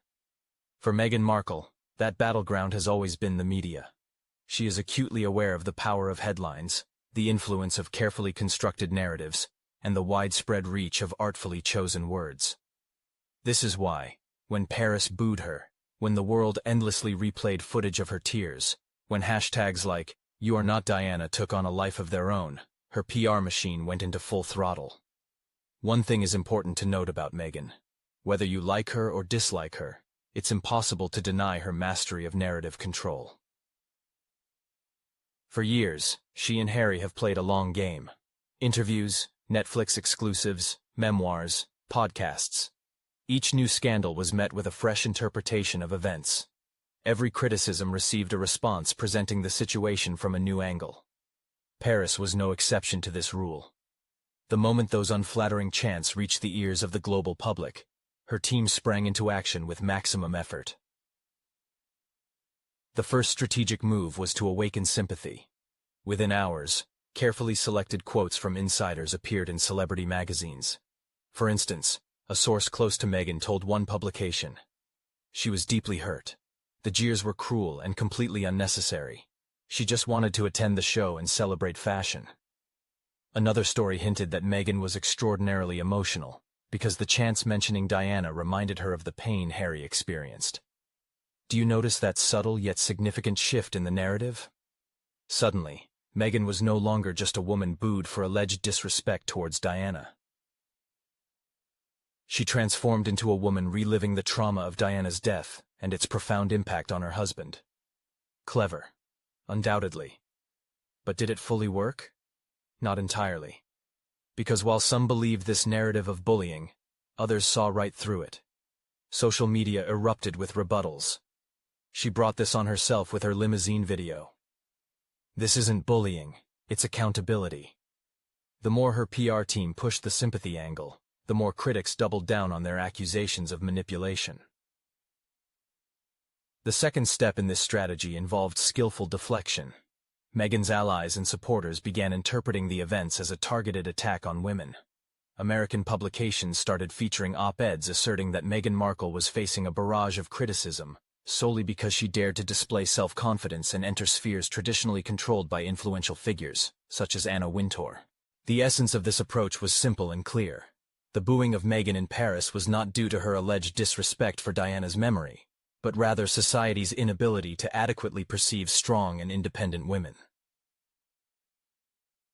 For Meghan Markle, that battleground has always been the media. She is acutely aware of the power of headlines, the influence of carefully constructed narratives, and the widespread reach of artfully chosen words. This is why, when Paris booed her, when the world endlessly replayed footage of her tears, when hashtags like "You are not Diana" took on a life of their own, her PR machine went into full throttle. One thing is important to note about Meghan. Whether you like her or dislike her, it's impossible to deny her mastery of narrative control. For years, she and Harry have played a long game. Interviews, Netflix exclusives, memoirs, podcasts. Each new scandal was met with a fresh interpretation of events. Every criticism received a response presenting the situation from a new angle. Paris was no exception to this rule. The moment those unflattering chants reached the ears of the global public, her team sprang into action with maximum effort. The first strategic move was to awaken sympathy. Within hours, carefully selected quotes from insiders appeared in celebrity magazines. For instance, a source close to Meghan told one publication, "She was deeply hurt. The jeers were cruel and completely unnecessary. She just wanted to attend the show and celebrate fashion." Another story hinted that Meghan was extraordinarily emotional, because the chants mentioning Diana reminded her of the pain Harry experienced. Do you notice that subtle yet significant shift in the narrative? Suddenly, Meghan was no longer just a woman booed for alleged disrespect towards Diana. She transformed into a woman reliving the trauma of Diana's death and its profound impact on her husband. Clever. Undoubtedly. But did it fully work? Not entirely. Because while some believed this narrative of bullying, others saw right through it. Social media erupted with rebuttals. She brought this on herself with her limousine video. This isn't bullying, it's accountability. The more her PR team pushed the sympathy angle, the more critics doubled down on their accusations of manipulation. The second step in this strategy involved skillful deflection. Meghan's allies and supporters began interpreting the events as a targeted attack on women. American publications started featuring op-eds asserting that Meghan Markle was facing a barrage of criticism, solely because she dared to display self-confidence and enter spheres traditionally controlled by influential figures, such as Anna Wintour. The essence of this approach was simple and clear. The booing of Meghan in Paris was not due to her alleged disrespect for Diana's memory, but rather society's inability to adequately perceive strong and independent women.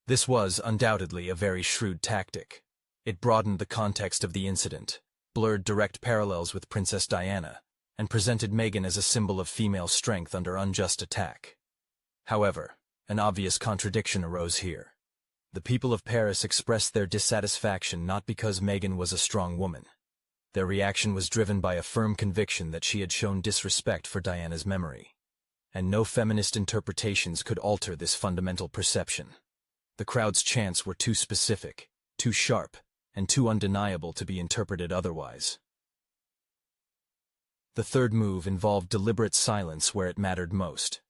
This was, undoubtedly, a very shrewd tactic. It broadened the context of the incident, blurred direct parallels with Princess Diana and presented Meghan as a symbol of female strength under unjust attack. However, an obvious contradiction arose here. The people of Paris expressed their dissatisfaction not because Meghan was a strong woman. Their reaction was driven by a firm conviction that she had shown disrespect for Diana's memory. And no feminist interpretations could alter this fundamental perception. The crowd's chants were too specific, too sharp, and too undeniable to be interpreted otherwise. The third move involved deliberate silence where it mattered most.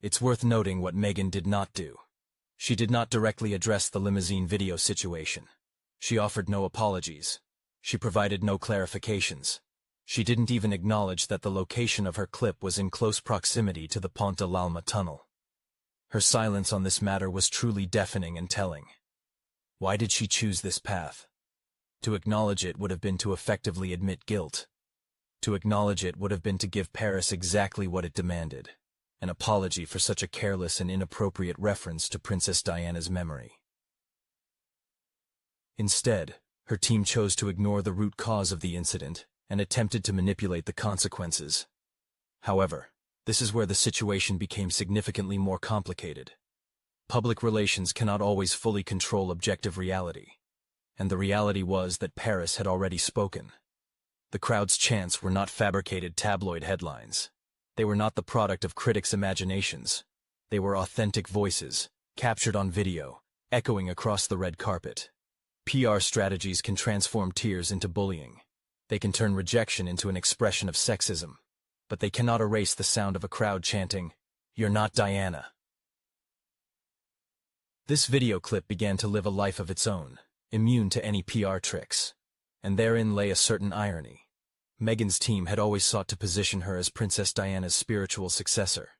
It's worth noting what Meghan did not do. She did not directly address the limousine video situation. She offered no apologies. She provided no clarifications. She didn't even acknowledge that the location of her clip was in close proximity to the Pont de l'Alma tunnel. Her silence on this matter was truly deafening and telling. Why did she choose this path? To acknowledge it would have been to effectively admit guilt. To acknowledge it would have been to give Paris exactly what it demanded, an apology for such a careless and inappropriate reference to Princess Diana's memory. Instead, her team chose to ignore the root cause of the incident and attempted to manipulate the consequences. However, this is where the situation became significantly more complicated. Public relations cannot always fully control objective reality, and the reality was that Paris had already spoken. The crowd's chants were not fabricated tabloid headlines. They were not the product of critics' imaginations. They were authentic voices, captured on video, echoing across the red carpet. PR strategies can transform tears into bullying. They can turn rejection into an expression of sexism. But they cannot erase the sound of a crowd chanting, "You're not Diana." This video clip began to live a life of its own, immune to any PR tricks. And therein lay a certain irony. Meghan's team had always sought to position her as Princess Diana's spiritual successor.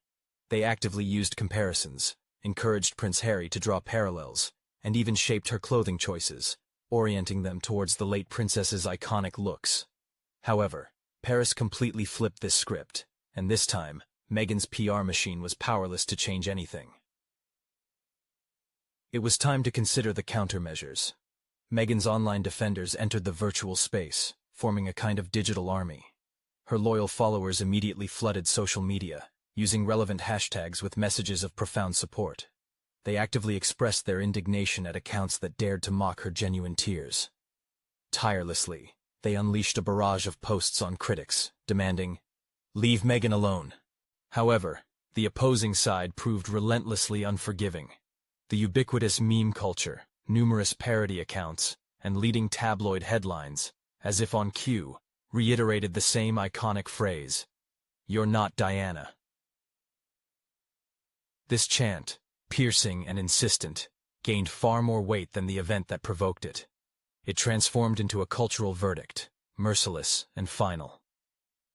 They actively used comparisons, encouraged Prince Harry to draw parallels, and even shaped her clothing choices, orienting them towards the late princess's iconic looks. However, Paris completely flipped this script, and this time, Meghan's PR machine was powerless to change anything. It was time to consider the countermeasures. Meghan's online defenders entered the virtual space, forming a kind of digital army. Her loyal followers immediately flooded social media, using relevant hashtags with messages of profound support. They actively expressed their indignation at accounts that dared to mock her genuine tears. Tirelessly, they unleashed a barrage of posts on critics, demanding, "Leave Meghan alone." However, the opposing side proved relentlessly unforgiving. The ubiquitous meme culture, numerous parody accounts, and leading tabloid headlines, as if on cue, reiterated the same iconic phrase, "You're not Diana." This chant, piercing and insistent, gained far more weight than the event that provoked it. It transformed into a cultural verdict, merciless and final.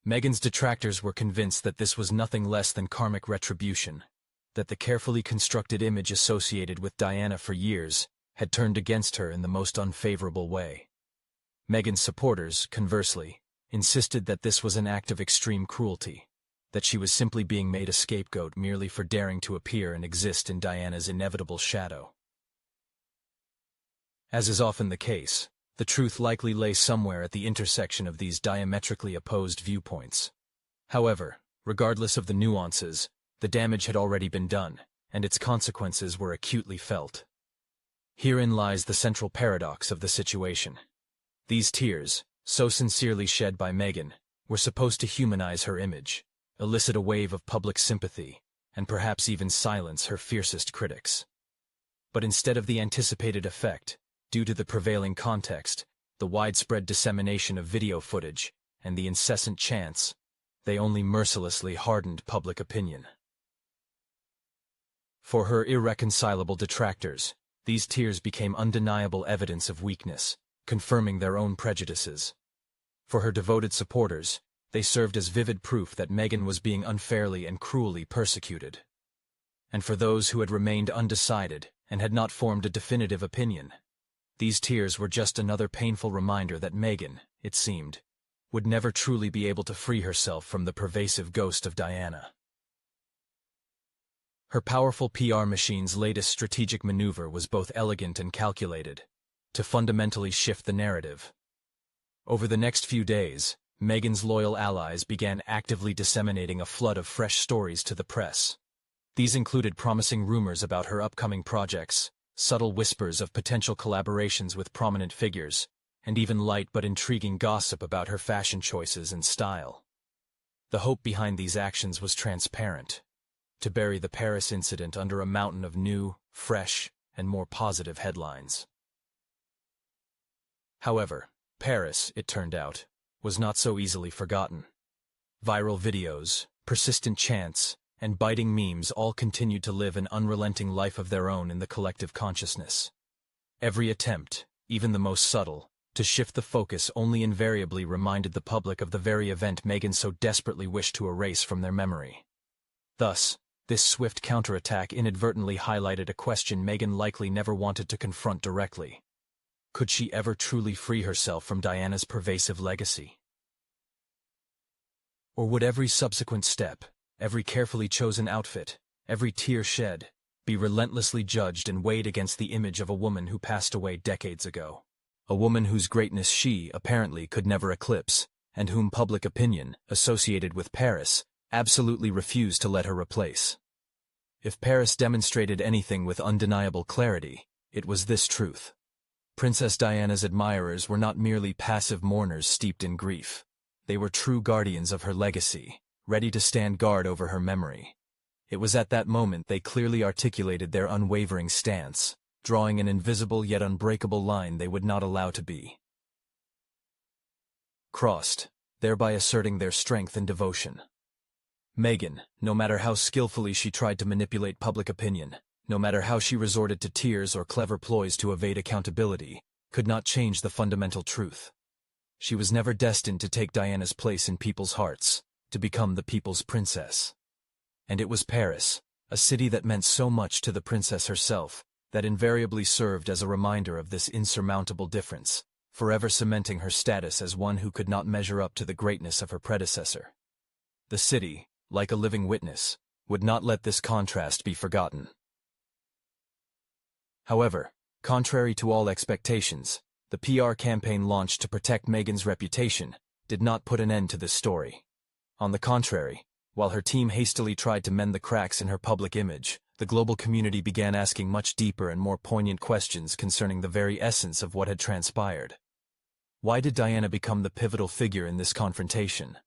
Meghan's detractors were convinced that this was nothing less than karmic retribution, that the carefully constructed image associated with Diana for years had turned against her in the most unfavorable way. Meghan's supporters, conversely, insisted that this was an act of extreme cruelty, that she was simply being made a scapegoat merely for daring to appear and exist in Diana's inevitable shadow. As is often the case, the truth likely lay somewhere at the intersection of these diametrically opposed viewpoints. However, regardless of the nuances, the damage had already been done, and its consequences were acutely felt. Herein lies the central paradox of the situation. These tears, so sincerely shed by Meghan, were supposed to humanize her image, elicit a wave of public sympathy, and perhaps even silence her fiercest critics. But instead of the anticipated effect, due to the prevailing context, the widespread dissemination of video footage, and the incessant chants, they only mercilessly hardened public opinion. For her irreconcilable detractors, these tears became undeniable evidence of weakness, confirming their own prejudices. For her devoted supporters, they served as vivid proof that Meghan was being unfairly and cruelly persecuted. And for those who had remained undecided and had not formed a definitive opinion, these tears were just another painful reminder that Meghan, it seemed, would never truly be able to free herself from the pervasive ghost of Diana. Her powerful PR machine's latest strategic maneuver was both elegant and calculated, to fundamentally shift the narrative. Over the next few days, Meghan's loyal allies began actively disseminating a flood of fresh stories to the press. These included promising rumors about her upcoming projects, subtle whispers of potential collaborations with prominent figures, and even light but intriguing gossip about her fashion choices and style. The hope behind these actions was transparent: to bury the Paris incident under a mountain of new, fresh, and more positive headlines. However, Paris, it turned out, was not so easily forgotten. Viral videos, persistent chants, and biting memes all continued to live an unrelenting life of their own in the collective consciousness. Every attempt, even the most subtle, to shift the focus only invariably reminded the public of the very event Meghan so desperately wished to erase from their memory. Thus, this swift counterattack inadvertently highlighted a question Meghan likely never wanted to confront directly. Could she ever truly free herself from Diana's pervasive legacy? Or would every subsequent step, every carefully chosen outfit, every tear shed, be relentlessly judged and weighed against the image of a woman who passed away decades ago? A woman whose greatness she, apparently, could never eclipse, and whom public opinion, associated with Paris, absolutely refused to let her replace. If Paris demonstrated anything with undeniable clarity, it was this truth: Princess Diana's admirers were not merely passive mourners steeped in grief. They were true guardians of her legacy, ready to stand guard over her memory. It was at that moment they clearly articulated their unwavering stance, drawing an invisible yet unbreakable line they would not allow to be crossed, thereby asserting their strength and devotion. Meghan, no matter how skillfully she tried to manipulate public opinion, no matter how she resorted to tears or clever ploys to evade accountability, could not change the fundamental truth. She was never destined to take Diana's place in people's hearts, to become the people's princess. And it was Paris, a city that meant so much to the princess herself, that invariably served as a reminder of this insurmountable difference, forever cementing her status as one who could not measure up to the greatness of her predecessor. The city, like a living witness, would not let this contrast be forgotten. However, contrary to all expectations, the PR campaign launched to protect Meghan's reputation did not put an end to this story. On the contrary, while her team hastily tried to mend the cracks in her public image, the global community began asking much deeper and more poignant questions concerning the very essence of what had transpired. Why did Diana become the pivotal figure in this confrontation?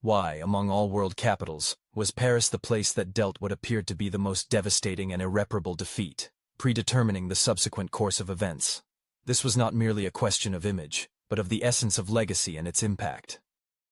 Why, among all world capitals, was Paris the place that dealt what appeared to be the most devastating and irreparable defeat, predetermining the subsequent course of events? This was not merely a question of image, but of the essence of legacy and its impact.